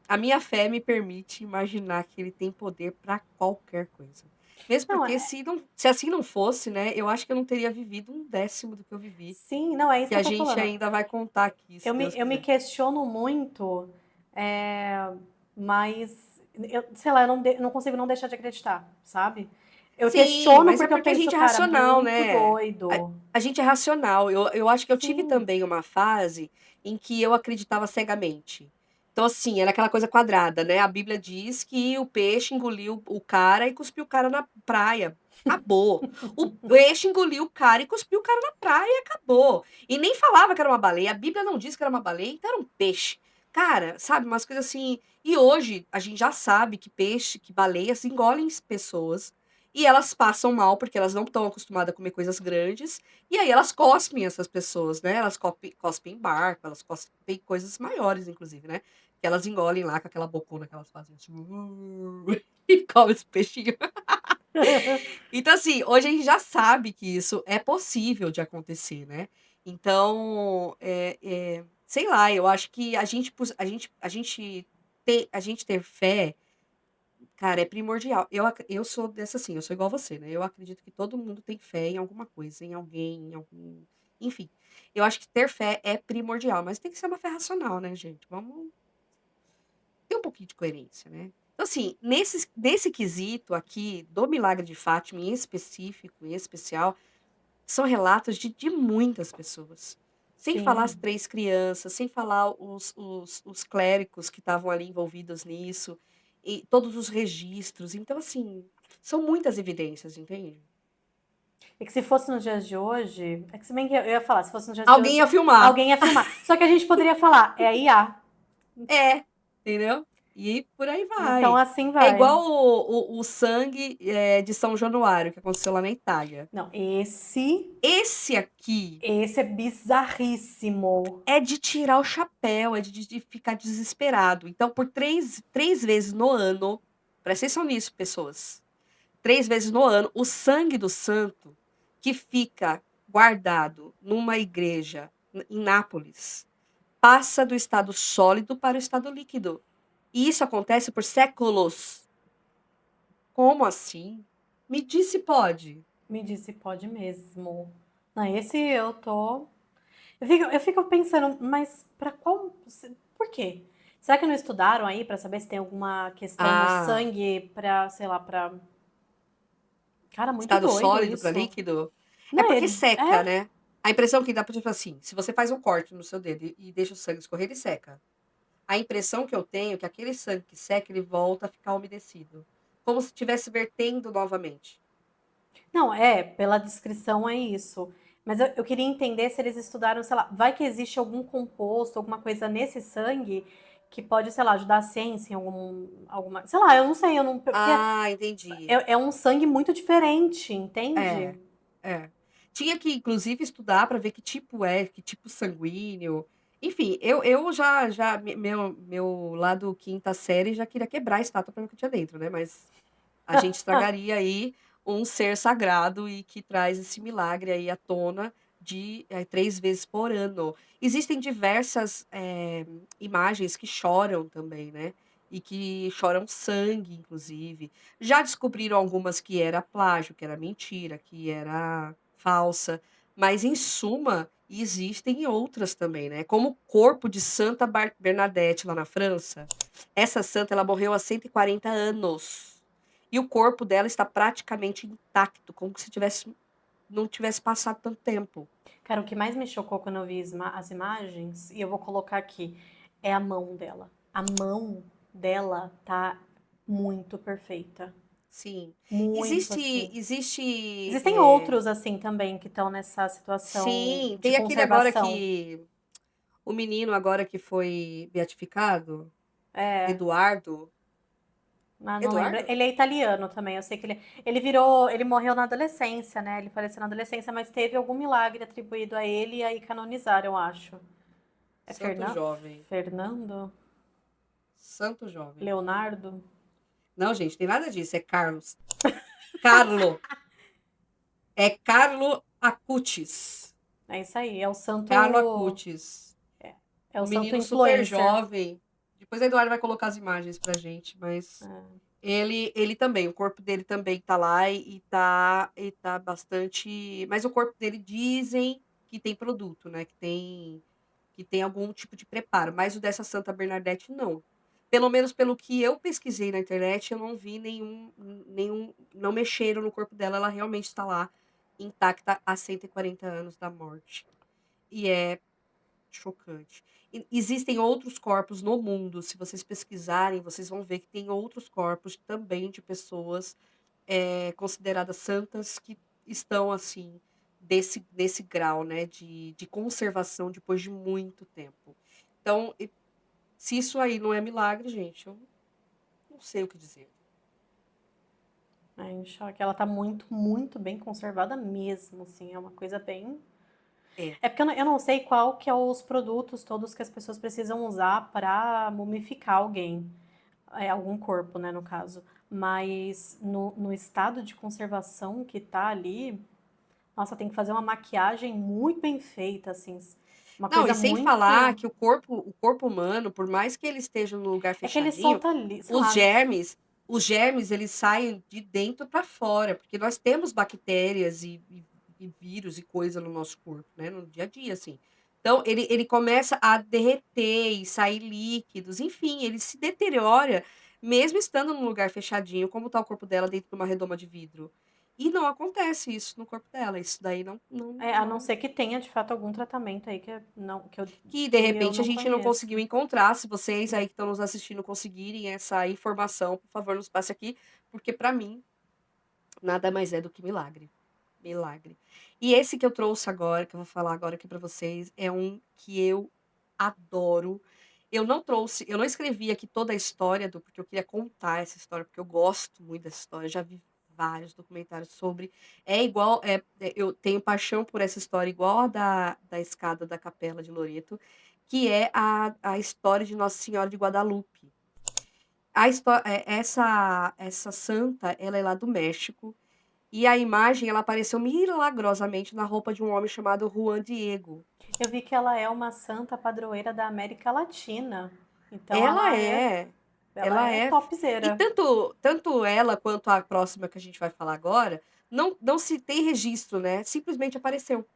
Speaker 2: a minha fé me permite imaginar que ele tem poder para qualquer coisa. Mesmo
Speaker 3: Não,
Speaker 2: porque se assim não fosse, né, eu acho que eu não teria vivido um décimo do que eu vivi,
Speaker 3: sim, não, é isso
Speaker 2: que
Speaker 3: que
Speaker 2: a
Speaker 3: eu tô
Speaker 2: gente
Speaker 3: falando.
Speaker 2: ainda vai contar aqui, se Deus
Speaker 3: Eu me
Speaker 2: quiser.
Speaker 3: questiono muito, mas sei lá, não consigo não deixar de acreditar, sabe? Eu
Speaker 2: Sim,
Speaker 3: questiono
Speaker 2: mas é
Speaker 3: porque eu
Speaker 2: porque a
Speaker 3: penso,
Speaker 2: gente é
Speaker 3: cara,
Speaker 2: racional,
Speaker 3: muito
Speaker 2: né. A
Speaker 3: doido.
Speaker 2: a gente é racional. Eu acho que eu tive
Speaker 3: Sim.
Speaker 2: também uma fase em que eu acreditava cegamente. Então, assim, era aquela coisa quadrada, né, a Bíblia diz que o peixe engoliu o cara e cuspiu o cara na praia. Acabou. O peixe engoliu o cara e cuspiu o cara na praia e acabou. E nem falava que era uma baleia, a Bíblia não diz que era uma baleia, então era um peixe. Cara, sabe, umas coisas assim e hoje a gente já sabe que peixe, que baleias engolem pessoas e elas passam mal, porque elas não estão acostumadas a comer coisas grandes, e aí elas cospem essas pessoas, né, elas cospem barco, elas cospem coisas maiores inclusive, né, que elas engolem lá com aquela bocona que elas fazem assim, e come esse peixinho. Então assim, hoje a gente já sabe que isso é possível de acontecer, né, então, sei lá, eu acho que a gente ter fé cara, é primordial. Eu sou dessa assim, eu sou igual você, né, eu acredito que todo mundo tem fé em alguma coisa, em alguém, em algum enfim. Eu acho que ter fé é primordial, mas tem que ser uma fé racional, né, gente, vamos ter um pouquinho de coerência, né. Então assim, nesse quesito aqui, do milagre de Fátima em específico, em especial, são relatos de muitas pessoas. Sem falar as
Speaker 3: Sim.
Speaker 2: 3 crianças, sem falar os clérigos que estavam ali envolvidos nisso, e todos os registros. Então, assim, São muitas evidências, entende?
Speaker 3: É que se fosse nos dias de hoje, é que se bem que eu ia falar, se fosse nos dias de
Speaker 2: Alguém
Speaker 3: hoje,
Speaker 2: ia filmar.
Speaker 3: alguém ia filmar. Só que a gente poderia falar, é a IA.
Speaker 2: É, entendeu? E por aí
Speaker 3: Então
Speaker 2: vai.
Speaker 3: assim
Speaker 2: É
Speaker 3: vai.
Speaker 2: igual o sangue de São Januário, que aconteceu lá na Itália.
Speaker 3: Não, esse
Speaker 2: Esse aqui
Speaker 3: é bizarríssimo.
Speaker 2: é de tirar o chapéu, é de ficar desesperado. Então, por três vezes no ano, presta atenção nisso, pessoas. 3 vezes no ano, o sangue do santo, que fica guardado numa igreja em Nápoles, passa do estado sólido para o estado líquido. E isso acontece por séculos. Como assim? Me disse pode.
Speaker 3: Me disse, pode mesmo. Não, esse eu tô. Eu fico pensando, mas para qual. Por quê? Será que não estudaram aí para saber se tem alguma questão no
Speaker 2: Ah,
Speaker 3: sangue para, sei lá, para. Cara, muito
Speaker 2: estado
Speaker 3: doido
Speaker 2: sólido para
Speaker 3: isso.
Speaker 2: líquido? É
Speaker 3: Não,
Speaker 2: porque seca,
Speaker 3: é.
Speaker 2: né? A impressão que dá, tipo assim, se você faz um corte no seu dedo e deixa o sangue escorrer, ele seca. A impressão que eu tenho é que aquele sangue que seca, ele volta a ficar umedecido. Como se estivesse vertendo novamente.
Speaker 3: Não, pela descrição é isso. Mas eu queria entender se eles estudaram, sei lá, vai que existe algum composto, alguma coisa nesse sangue que pode, sei lá, ajudar a ciência em alguma. Sei lá, eu não sei, eu não. Porque
Speaker 2: Ah, entendi.
Speaker 3: é um sangue muito diferente, entende?
Speaker 2: É, é. Tinha que, inclusive, estudar para ver que tipo é, que tipo sanguíneo. Enfim, eu já meu lado quinta série já queria quebrar a estátua para ver o que tinha dentro, né? Mas a gente estragaria aí um ser sagrado e que traz esse milagre aí à tona de 3 vezes por ano. Existem diversas imagens que choram também, né? E que choram sangue, inclusive. Já descobriram algumas que era plágio, que era mentira, que era falsa, mas em suma existem outras também, né? Como o corpo de Santa Bernadette lá na França. Essa santa ela morreu há 140 anos. E o corpo dela está praticamente intacto, como se não tivesse passado tanto tempo.
Speaker 3: Cara, o que mais me chocou quando eu vi as imagens, e eu vou colocar aqui, é a mão dela. A mão dela tá muito perfeita.
Speaker 2: Sim.
Speaker 3: Muito
Speaker 2: Existe,
Speaker 3: assim.
Speaker 2: existe,
Speaker 3: Existem outros assim também que estão nessa situação
Speaker 2: sim,
Speaker 3: de
Speaker 2: tem aquele agora
Speaker 3: conservação.
Speaker 2: que, o menino agora que foi beatificado,
Speaker 3: É,
Speaker 2: Eduardo,
Speaker 3: mas não lembro.
Speaker 2: Eduardo?
Speaker 3: Ele é italiano também. Eu sei que ele morreu na adolescência, né? Ele faleceu na adolescência, mas teve algum milagre atribuído a ele e aí canonizaram, eu acho. É
Speaker 2: Santo jovem,
Speaker 3: Fernando?
Speaker 2: santo jovem.
Speaker 3: Leonardo?
Speaker 2: Não, gente, tem nada disso, é Carlos. Carlo, é Carlo Acutis.
Speaker 3: É isso aí. É o
Speaker 2: Carlo
Speaker 3: santo.
Speaker 2: Acutis.
Speaker 3: É o
Speaker 2: Um
Speaker 3: santo
Speaker 2: menino super
Speaker 3: influencer.
Speaker 2: jovem. Depois a Eduardo vai colocar as imagens pra gente, mas ele também, o corpo dele também tá lá e tá bastante. Mas o corpo dele dizem que tem produto, né? Que tem algum tipo de preparo. Mas o dessa Santa Bernadette, não. Pelo menos pelo que eu pesquisei na internet, eu não vi nenhum. Não mexeram no corpo dela, ela realmente está lá, intacta há 140 anos da morte. E é chocante. Existem outros corpos no mundo. Se vocês pesquisarem, vocês vão ver que tem outros corpos também de pessoas consideradas santas que estão assim desse grau, né, de conservação depois de muito tempo. Então, se isso aí não é milagre, gente, eu não sei o que dizer.
Speaker 3: É, em choque. Ela tá muito, muito bem conservada mesmo, assim. É uma coisa bem.
Speaker 2: É.
Speaker 3: É porque eu não sei qual que é os produtos todos que as pessoas precisam usar para mumificar alguém. Algum corpo, né, no caso. Mas no estado de conservação que tá ali, nossa, tem que fazer uma maquiagem muito bem feita, assim. Uma
Speaker 2: Não, e
Speaker 3: coisa
Speaker 2: sem falar
Speaker 3: muito.
Speaker 2: que o corpo humano, por mais que ele esteja num lugar
Speaker 3: É que ele
Speaker 2: fechadinho,
Speaker 3: solta ali, sei
Speaker 2: os
Speaker 3: lá, não.
Speaker 2: germes, os germes eles saem de dentro para fora, porque nós temos bactérias e vírus e coisa no nosso corpo, né, no dia a dia, assim. Então, ele começa a derreter e sair líquidos, enfim, ele se deteriora, mesmo estando num lugar fechadinho, como está o corpo dela dentro de uma redoma de vidro. E não acontece isso no corpo dela, isso daí
Speaker 3: A não ser que tenha de fato algum tratamento aí que, não,
Speaker 2: que de
Speaker 3: que eu
Speaker 2: repente a
Speaker 3: não
Speaker 2: gente não
Speaker 3: conheço.
Speaker 2: conseguiu encontrar. Se vocês aí que estão nos assistindo conseguirem essa informação, por favor, nos passe aqui, porque para mim nada mais é do que milagre. Milagre. E esse que eu trouxe agora, que eu vou falar agora aqui pra vocês, é um que eu adoro. Eu não escrevi aqui toda a história porque eu queria contar essa história, porque eu gosto muito dessa história, já vi vários documentários sobre. É igual, eu tenho paixão por essa história igual a da escada da Capela de Loreto, que é a história de Nossa Senhora de Guadalupe. Essa santa, ela é lá do México, e a imagem ela apareceu milagrosamente na roupa de um homem chamado Juan Diego.
Speaker 3: Eu vi que ela é uma santa padroeira da América Latina. Então
Speaker 2: Ela
Speaker 3: ela é,
Speaker 2: é,
Speaker 3: ela
Speaker 2: ela
Speaker 3: é
Speaker 2: é. E
Speaker 3: topzera.
Speaker 2: tanto ela quanto a próxima que a gente vai falar agora, não se tem registro, né? Simplesmente apareceu.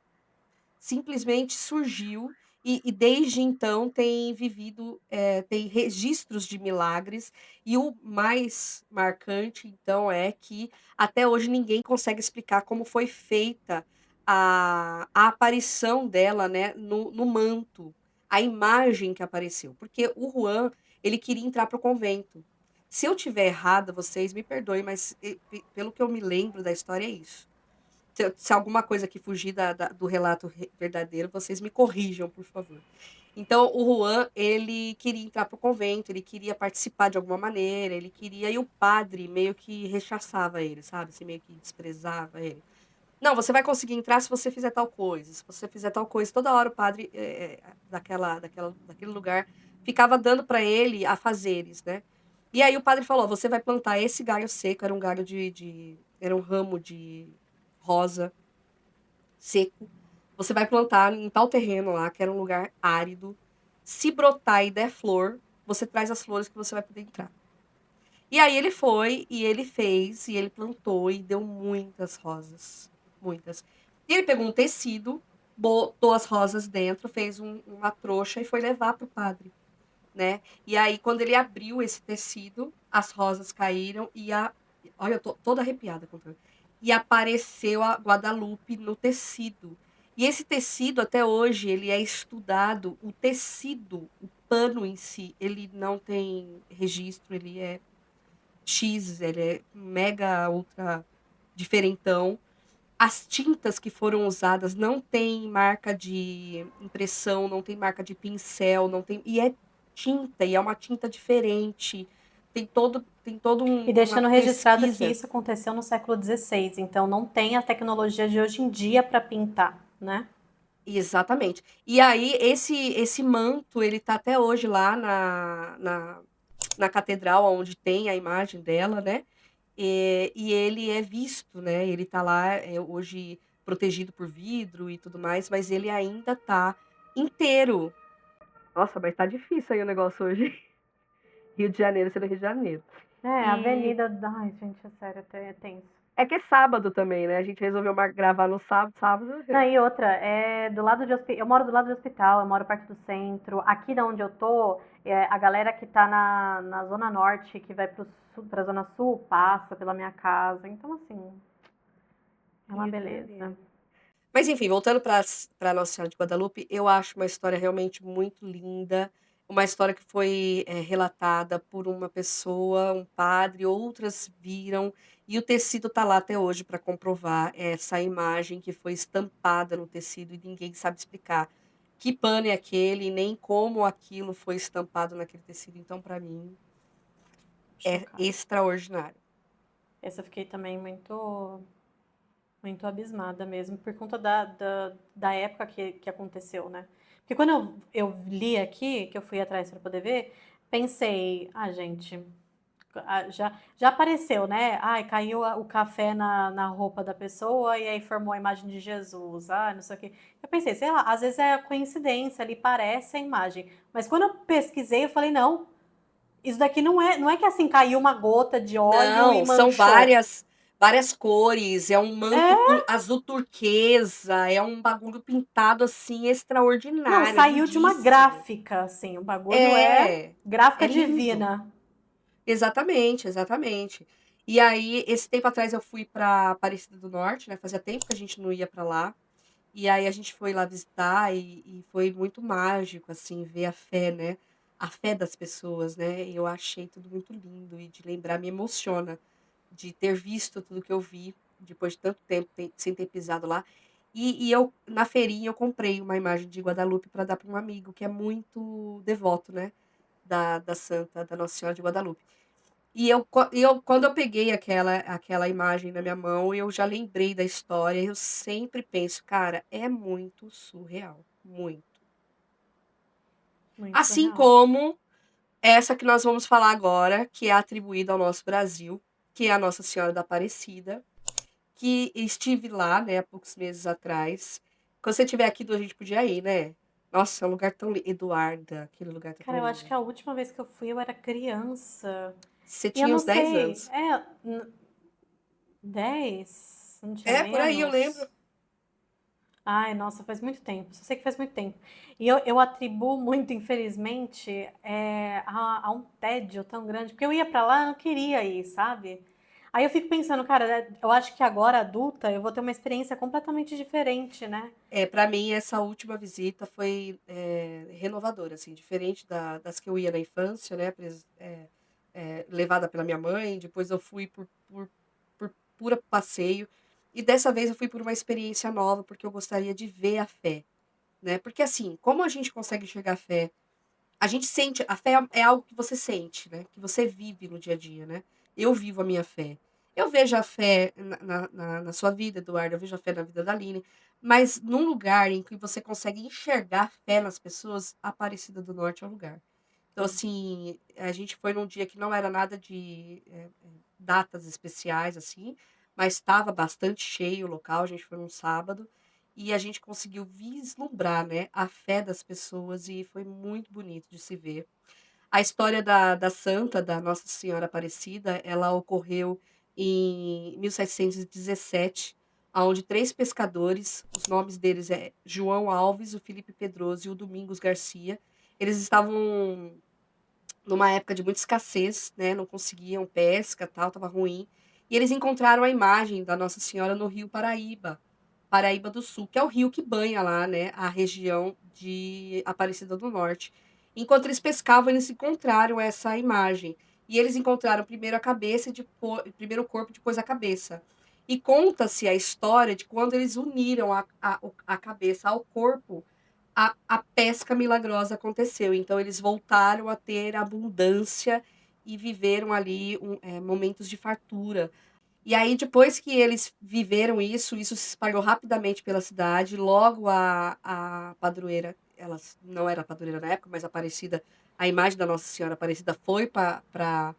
Speaker 2: Simplesmente surgiu e desde então tem vivido, tem registros de milagres, e o mais marcante, então, é que até hoje ninguém consegue explicar como foi feita a aparição dela, né, no manto, a imagem que apareceu. Porque o Juan, ele queria entrar para o convento. Se eu tiver errada, vocês me perdoem, mas pelo que eu me lembro da história, é isso. Se alguma coisa aqui fugir do relato verdadeiro, vocês me corrijam, por favor. Então, o Juan, ele queria entrar para o convento, ele queria participar de alguma maneira, ele queria, e o padre meio que rechaçava ele, sabe? Assim, meio que desprezava ele. Não, você vai conseguir entrar se você fizer tal coisa, se você fizer tal coisa. Toda hora o padre daquele lugar ficava dando para ele afazeres, né? E aí o padre falou: você vai plantar esse galho seco, era um galho era um ramo de rosa seco. Você vai plantar em tal terreno lá, que era um lugar árido. Se brotar e der flor, você traz as flores que você vai poder entrar. E aí ele foi, e ele fez, e ele plantou, e deu muitas rosas. Muitas. E ele pegou um tecido, botou as rosas dentro, fez uma trouxa e foi levar para o padre, né? E aí, quando ele abriu esse tecido, as rosas caíram olha, eu tô toda arrepiada contando. E apareceu a Guadalupe no tecido. E esse tecido, até hoje, ele é estudado. O tecido, o pano em si, ele não tem registro, ele é X, ele é mega ultra diferentão. As tintas que foram usadas não tem marca de impressão, não tem marca de pincel, não tem. E é tinta, e é uma tinta diferente. Tem todo
Speaker 3: E
Speaker 2: uma
Speaker 3: deixando registrado que
Speaker 2: pesquisa.
Speaker 3: isso aconteceu no século XVI, então não tem a tecnologia de hoje em dia para pintar, né?
Speaker 2: Exatamente. E aí, esse manto, ele tá até hoje lá na catedral, onde tem a imagem dela, né? E ele é visto, né? Ele tá lá hoje protegido por vidro e tudo mais, mas ele ainda tá inteiro. Nossa, mas tá difícil aí o negócio hoje. Rio de Janeiro sendo Rio de Janeiro.
Speaker 3: É, a
Speaker 2: E
Speaker 3: Avenida. Ai, gente, é sério, até é tenso.
Speaker 2: é que é sábado também, né? A gente resolveu gravar no sábado,
Speaker 3: Não, e outra, é do lado de eu moro do lado do hospital, eu moro perto do centro. Aqui da onde eu tô, a galera que tá na Zona Norte, que vai pra Zona Sul, passa pela minha casa. Então, assim, é uma
Speaker 2: Rio de
Speaker 3: beleza.
Speaker 2: Janeiro. Mas enfim, voltando para Nossa Senhora de Guadalupe, eu acho uma história realmente muito linda, uma história que foi relatada por uma pessoa, um padre, outras viram, e o tecido está lá até hoje para comprovar essa imagem que foi estampada no tecido e ninguém sabe explicar que pano é aquele, nem como aquilo foi estampado naquele tecido. Então, para mim, é
Speaker 3: Chocada.
Speaker 2: extraordinário.
Speaker 3: Essa eu fiquei também muito abismada mesmo, por conta da época que aconteceu, né? Porque quando eu li aqui, que eu fui atrás para poder ver, pensei, gente, já apareceu, né? Ai, caiu o café na roupa da pessoa e aí formou a imagem de Jesus, não sei o quê. Eu pensei, sei lá, às vezes é coincidência, ali parece a imagem. Mas quando eu pesquisei, eu falei, não, isso daqui não é que assim caiu uma gota de óleo e
Speaker 2: Não, são
Speaker 3: manchou.
Speaker 2: várias cores, é um manto
Speaker 3: É.
Speaker 2: azul turquesa, é um bagulho pintado assim
Speaker 3: Não,
Speaker 2: extraordinário, é
Speaker 3: saiu de uma
Speaker 2: lindíssimo.
Speaker 3: gráfica, assim, o bagulho é
Speaker 2: É,
Speaker 3: gráfica
Speaker 2: é lindo.
Speaker 3: divina.
Speaker 2: Exatamente, exatamente. E aí, esse tempo atrás eu fui para Aparecida do Norte, né? Fazia tempo que a gente não ia para lá. E aí a gente foi lá visitar e foi muito mágico, assim, ver a fé, né? A fé das pessoas, né? Eu achei tudo muito lindo e de lembrar me emociona. de ter visto tudo que eu vi, depois de tanto tempo sem ter pisado lá. E eu, na feirinha, eu comprei uma imagem de Guadalupe para dar para um amigo que é muito devoto, né? Da Santa, da Nossa Senhora de Guadalupe. Quando eu peguei aquela imagem na minha mão, eu já lembrei da história. Eu sempre penso, cara, é muito surreal. Muito.
Speaker 3: Muito
Speaker 2: Assim
Speaker 3: surreal.
Speaker 2: como essa que nós vamos falar agora, que é atribuída ao nosso Brasil, que é a Nossa Senhora da Aparecida, que estive lá, né, há poucos meses atrás. Quando você estiver aqui, a gente podia ir, né? Nossa, é um lugar tão lindo. Eduarda, aquele lugar tá
Speaker 3: Cara,
Speaker 2: tão
Speaker 3: eu acho
Speaker 2: lindo.
Speaker 3: que a última vez que eu fui eu era criança.
Speaker 2: Você
Speaker 3: E eu
Speaker 2: tinha
Speaker 3: não
Speaker 2: uns 10
Speaker 3: sei,
Speaker 2: anos.
Speaker 3: 10? Não tinha
Speaker 2: É, por aí, eu lembro.
Speaker 3: menos? Ai, nossa, faz muito tempo. Só sei que faz muito tempo. E eu atribuo muito, infelizmente, a um tédio tão grande. Porque eu ia pra lá, eu não queria ir, sabe? Aí eu fico pensando, cara, eu acho que agora adulta eu vou ter uma experiência completamente diferente, né?
Speaker 2: É, para mim, essa última visita foi renovadora, assim, diferente das que eu ia na infância, né? Levada pela minha mãe, depois eu fui por pura passeio, e dessa vez eu fui por uma experiência nova, porque eu gostaria de ver a fé, né? Porque assim, como a gente consegue enxergar a fé? A gente sente, a fé é algo que você sente, né? Que você vive no dia a dia, né? Eu vivo a minha fé. Eu vejo a fé na sua vida, Eduardo, eu vejo a fé na vida da Aline, mas num lugar em que você consegue enxergar a fé nas pessoas, a Aparecida do Norte é o lugar. Então,
Speaker 3: Sim.
Speaker 2: assim, a gente foi num dia que não era nada de datas especiais, assim, mas estava bastante cheio o local, a gente foi num sábado, e a gente conseguiu vislumbrar, né, a fé das pessoas, e foi muito bonito de se ver. A história da santa, da Nossa Senhora Aparecida, ela ocorreu em 1717, onde três pescadores, os nomes deles é João Alves, o Felipe Pedroso e o Domingos Garcia, eles estavam numa época de muita escassez, né, não conseguiam pesca, tal, estava ruim. E eles encontraram a imagem da Nossa Senhora no Rio Paraíba, Paraíba do Sul, que é o rio que banha lá, né, a região de Aparecida do Norte. Enquanto eles pescavam, eles encontraram essa imagem. E eles encontraram primeiro a cabeça, primeiro o corpo, depois a cabeça. E conta-se a história de quando eles uniram a cabeça ao corpo, a pesca milagrosa aconteceu. Então, eles voltaram a ter abundância e viveram ali momentos de fartura. E aí, depois que eles viveram isso se espalhou rapidamente pela cidade. Logo, a padroeira, ela não era padroeira na época, mas a Aparecida, a imagem da Nossa Senhora Aparecida foi para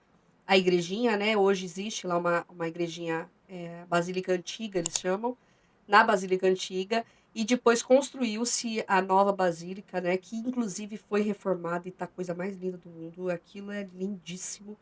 Speaker 2: a igrejinha, né? Hoje existe lá uma igrejinha, Basílica Antiga, eles chamam, na Basílica Antiga, e depois construiu-se a nova Basílica, né, que inclusive foi reformada e tá a coisa mais linda do mundo. Aquilo é lindíssimo.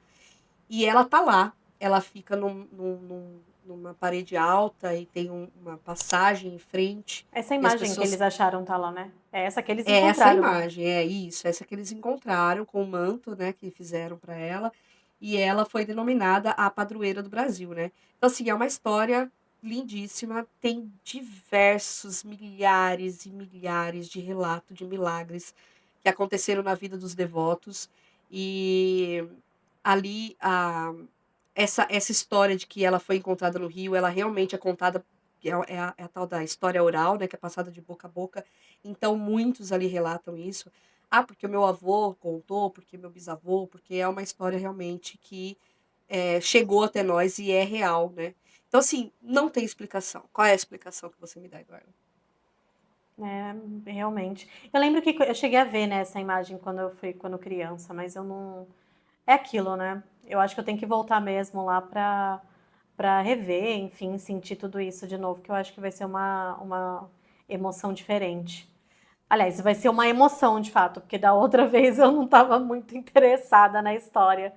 Speaker 2: E ela tá lá. Ela fica numa parede alta e tem uma passagem em frente.
Speaker 3: Essa
Speaker 2: E as
Speaker 3: imagem que
Speaker 2: pessoas.
Speaker 3: eles acharam tá lá, né? É essa que eles
Speaker 2: É essa
Speaker 3: encontraram mesmo.
Speaker 2: imagem, é isso. Essa que eles encontraram com o manto, né, que fizeram para ela. E ela foi denominada a padroeira do Brasil, né? Então, assim, é uma história lindíssima. Tem diversos, milhares e milhares de relatos de milagres que aconteceram na vida dos devotos. E ali, essa história de que ela foi encontrada no rio, ela realmente é contada, que é a tal da história oral, né, que é passada de boca a boca. Então, muitos ali relatam isso. Ah, porque o meu avô contou, porque meu bisavô, porque é uma história realmente que chegou até nós e é real, né? Então, assim, não tem explicação. Qual é a explicação que você me dá, Eduardo?
Speaker 3: É, realmente. Eu lembro que eu cheguei a ver, né, essa imagem quando eu fui quando criança, mas eu não. É aquilo, né? Eu acho que eu tenho que voltar mesmo lá pra rever, enfim, sentir tudo isso de novo, que eu acho que vai ser uma emoção diferente. Aliás, vai ser uma emoção de fato, porque da outra vez eu não estava muito interessada na história.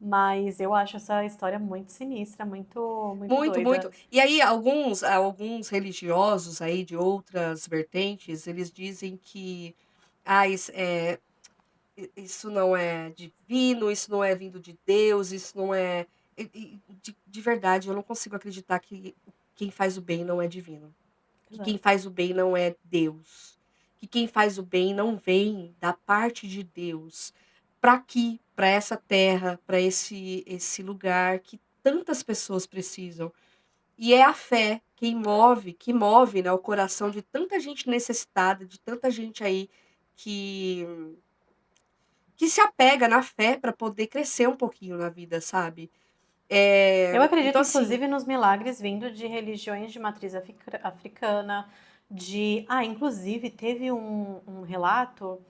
Speaker 3: Mas eu acho essa história muito sinistra, muito
Speaker 2: Muito, muito.
Speaker 3: doida.
Speaker 2: E aí, alguns religiosos aí de outras vertentes, eles dizem que isso não é divino, isso não é vindo de Deus, isso não é. De verdade, eu não consigo acreditar que quem faz o bem não é divino. Que quem
Speaker 3: Exato.
Speaker 2: faz o bem não é Deus. Que quem faz o bem não vem da parte de Deus para aqui, para essa terra, para esse lugar que tantas pessoas precisam. E é a fé que move, né, o coração de tanta gente necessitada, de tanta gente aí que que se apega na fé para poder crescer um pouquinho na vida, sabe.
Speaker 3: Eu acredito,
Speaker 2: Então assim
Speaker 3: inclusive, nos milagres vindo de religiões de matriz africana, inclusive teve um relato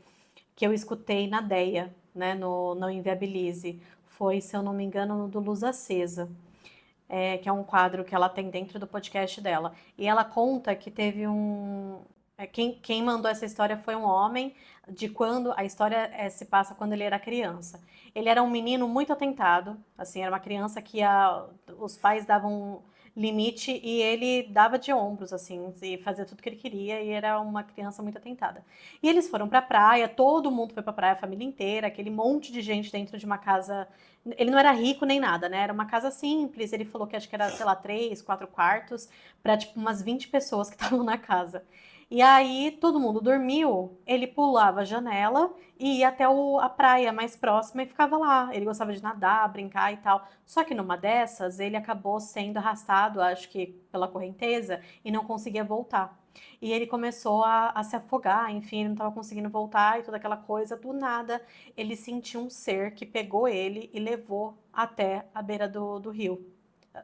Speaker 3: que eu escutei na DEA, né, no Não Inviabilize. Foi, se eu não me engano, no do Luz Acesa, que é um quadro que ela tem dentro do podcast dela. E ela conta que teve quem mandou essa história foi um homem, de quando a história se passa quando ele era criança. Ele era um menino muito atentado, assim, era uma criança que os pais davam limite e ele dava de ombros, assim, e fazia tudo que ele queria, e era uma criança muito atentada. E eles foram pra praia, todo mundo foi pra praia, a família inteira, aquele monte de gente dentro de uma casa. Ele não era rico nem nada, né? Era uma casa simples. Ele falou que acho que era, sei lá, 3, 4 quartos, para tipo umas 20 pessoas que estavam na casa. E aí todo mundo dormiu, ele pulava a janela e ia até a praia mais próxima e ficava lá. Ele gostava de nadar, brincar e tal. Só que numa dessas, ele acabou sendo arrastado, acho que pela correnteza, e não conseguia voltar. E ele começou a se afogar, enfim, ele não estava conseguindo voltar e toda aquela coisa. Do nada, ele sentiu um ser que pegou ele e levou até a beira do rio.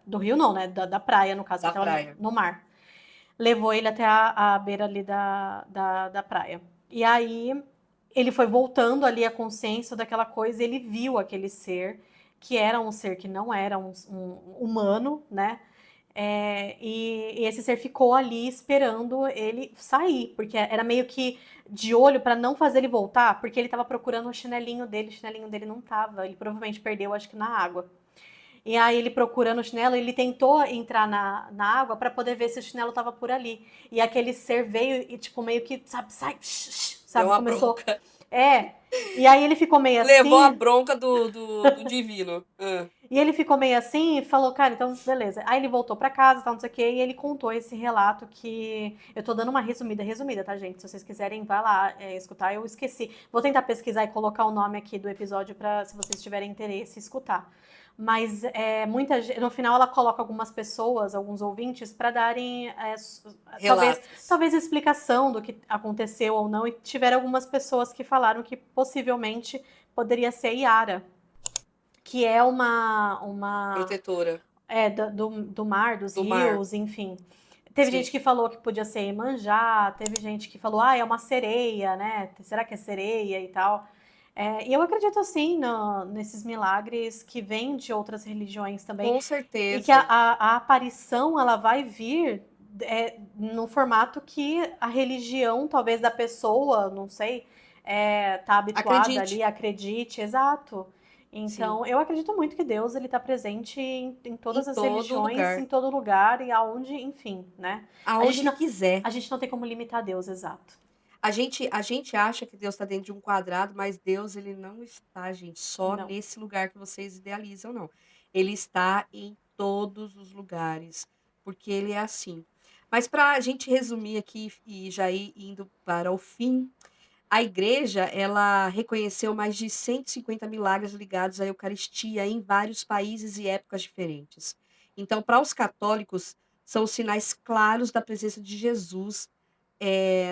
Speaker 3: Do rio não, né? Da praia, no caso, que
Speaker 2: da
Speaker 3: estava
Speaker 2: praia.
Speaker 3: no mar. Levou ele até a beira ali da praia. E aí ele foi voltando ali a consciência daquela coisa, e ele viu aquele ser, que era um ser que não era um humano, né? E esse ser ficou ali esperando ele sair, porque era meio que de olho para não fazer ele voltar, porque ele estava procurando o chinelinho dele não tava, ele provavelmente perdeu, acho que na água. E aí ele procurando o chinelo, ele tentou entrar na água para poder ver se o chinelo tava por ali. E aquele ser veio e, tipo, meio que, sabe, sai,
Speaker 2: Deu
Speaker 3: sabe,
Speaker 2: uma
Speaker 3: começou.
Speaker 2: bronca.
Speaker 3: É. E aí ele ficou meio
Speaker 2: Levou a
Speaker 3: assim,
Speaker 2: bronca do divino.
Speaker 3: e ele ficou meio assim e falou, cara, então beleza. Aí ele voltou pra casa, tal, não sei o quê, e ele contou esse relato que. Eu tô dando uma resumida, tá, gente? Se vocês quiserem, vai lá escutar. Eu esqueci. Vou tentar pesquisar e colocar o nome aqui do episódio pra, se vocês tiverem interesse, escutar. Mas no final ela coloca algumas pessoas, alguns ouvintes, para darem talvez,
Speaker 2: Relatos.
Speaker 3: talvez explicação do que aconteceu ou não. E tiveram algumas pessoas que falaram que possivelmente poderia ser Yara, que é uma
Speaker 2: Protetora
Speaker 3: do mar, dos
Speaker 2: do mar.
Speaker 3: rios, enfim. Teve
Speaker 2: Sim.
Speaker 3: gente que falou que podia ser Iemanjá, teve gente que falou, é uma sereia, né? Será que é sereia e tal? E eu acredito, assim, nesses milagres que vêm de outras religiões também,
Speaker 2: Com
Speaker 3: e que a,
Speaker 2: certeza.
Speaker 3: a, a aparição, ela vai vir no formato que a religião, talvez, da pessoa, não sei, tá habituada
Speaker 2: Acredite.
Speaker 3: ali, acredite, exato.
Speaker 2: Sim.
Speaker 3: Então, eu acredito muito que Deus ele está presente em
Speaker 2: Em
Speaker 3: todas as
Speaker 2: todo
Speaker 3: religiões, em
Speaker 2: lugar.
Speaker 3: todo lugar e aonde, enfim, né? A
Speaker 2: Aonde
Speaker 3: gente
Speaker 2: ele
Speaker 3: não,
Speaker 2: quiser.
Speaker 3: a gente não tem como limitar Deus, exato.
Speaker 2: A gente acha que Deus está dentro de um quadrado, mas Deus ele não está, gente, só
Speaker 3: Não.
Speaker 2: nesse lugar que vocês idealizam, não. Ele está em todos os lugares, porque ele é assim. Mas para a gente resumir aqui e já ir indo para o fim, a igreja ela reconheceu mais de 150 milagres ligados à Eucaristia em vários países e épocas diferentes. Então, para os católicos, são sinais claros da presença de Jesus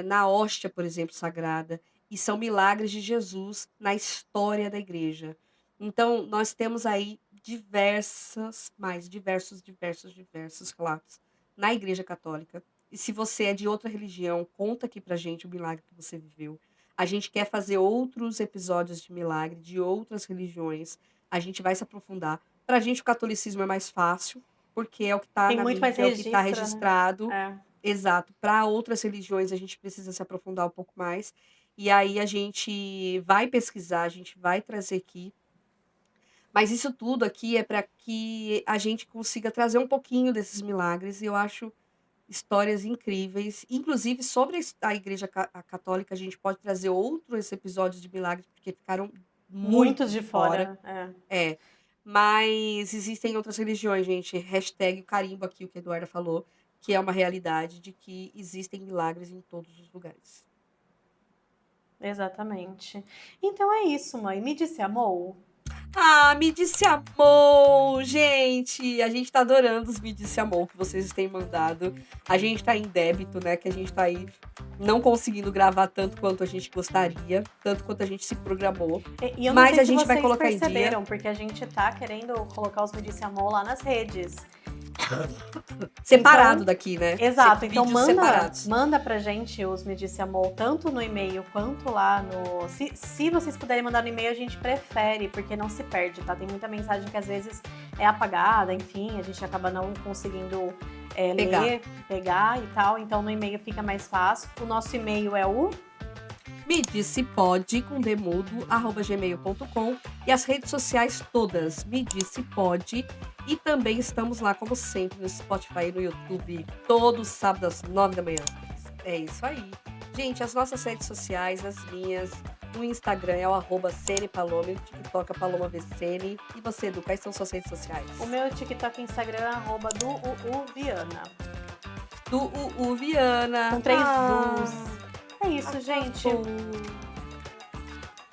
Speaker 2: na hóstia, por exemplo, sagrada, e são milagres de Jesus na história da igreja. Então, nós temos aí diversos relatos na Igreja Católica. E se você é de outra religião, conta aqui pra gente o milagre que você viveu. A gente quer fazer outros episódios de milagre de outras religiões. A gente vai se aprofundar. Pra gente, o catolicismo é mais fácil, porque é o que está
Speaker 3: Tem
Speaker 2: na
Speaker 3: muito mais
Speaker 2: mídia, é o que está
Speaker 3: registro, né?
Speaker 2: registrado.
Speaker 3: É.
Speaker 2: Exato. Para outras religiões, a gente precisa se aprofundar um pouco mais. E aí a gente vai pesquisar, a gente vai trazer aqui. Mas isso tudo aqui é para que a gente consiga trazer um pouquinho desses milagres. E eu acho histórias incríveis. Inclusive, sobre a Igreja Católica, a gente pode trazer outros episódios de milagres, porque ficaram muito
Speaker 3: Muitos
Speaker 2: de
Speaker 3: de
Speaker 2: fora.
Speaker 3: fora. É.
Speaker 2: É. Mas existem outras religiões, gente. Hashtag o carimbo aqui, o que a Eduarda falou, que é uma realidade de que existem milagres em todos os lugares.
Speaker 3: Exatamente. Então é isso, mãe. Me disse, amor.
Speaker 2: Ah, Me Disse Amor, gente! A gente tá adorando os Me Disse Amor que vocês têm mandado. A gente tá em débito, né? Que a gente tá aí não conseguindo gravar tanto quanto a gente gostaria, tanto quanto a gente se programou.
Speaker 3: E eu não
Speaker 2: Mas
Speaker 3: sei
Speaker 2: a
Speaker 3: se
Speaker 2: gente vai
Speaker 3: vocês
Speaker 2: colocar em dia.
Speaker 3: perceberam, porque a gente tá querendo colocar os Me Disse Amor lá nas redes.
Speaker 2: Separado daqui, né?
Speaker 3: Exato, então
Speaker 2: Vídeos separados.
Speaker 3: manda pra gente os Me Disse Amor, tanto no e-mail quanto lá no... Se vocês puderem mandar no e-mail, a gente prefere, porque não se perde, tá? Tem muita mensagem que às vezes é apagada, enfim, a gente acaba não conseguindo ler, pegar e tal, então no e-mail fica mais fácil. O nosso e-mail é o...
Speaker 2: Me Disse Pode, com demudo, @gmail.com, e as redes sociais todas, Me Disse Pode. E também estamos lá, como sempre, no Spotify e no YouTube, todos os sábados às 9 da manhã. É isso aí. Gente, as nossas redes sociais, as minhas, no Instagram é o @CNPaloma, no TikTok é Paloma VCN. E você, Edu, quais são suas redes sociais?
Speaker 3: O meu TikTok e Instagram é @duuviana.
Speaker 2: Do Viana.
Speaker 3: Com 3
Speaker 2: Ah,
Speaker 3: U's. É isso, gente.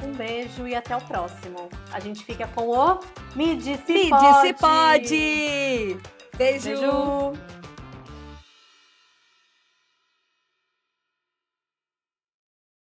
Speaker 3: Um beijo e até o próximo. A gente fica com o Me Disse
Speaker 2: Me
Speaker 3: Pode.
Speaker 2: Disse Pode! Beijo!
Speaker 3: Beijo.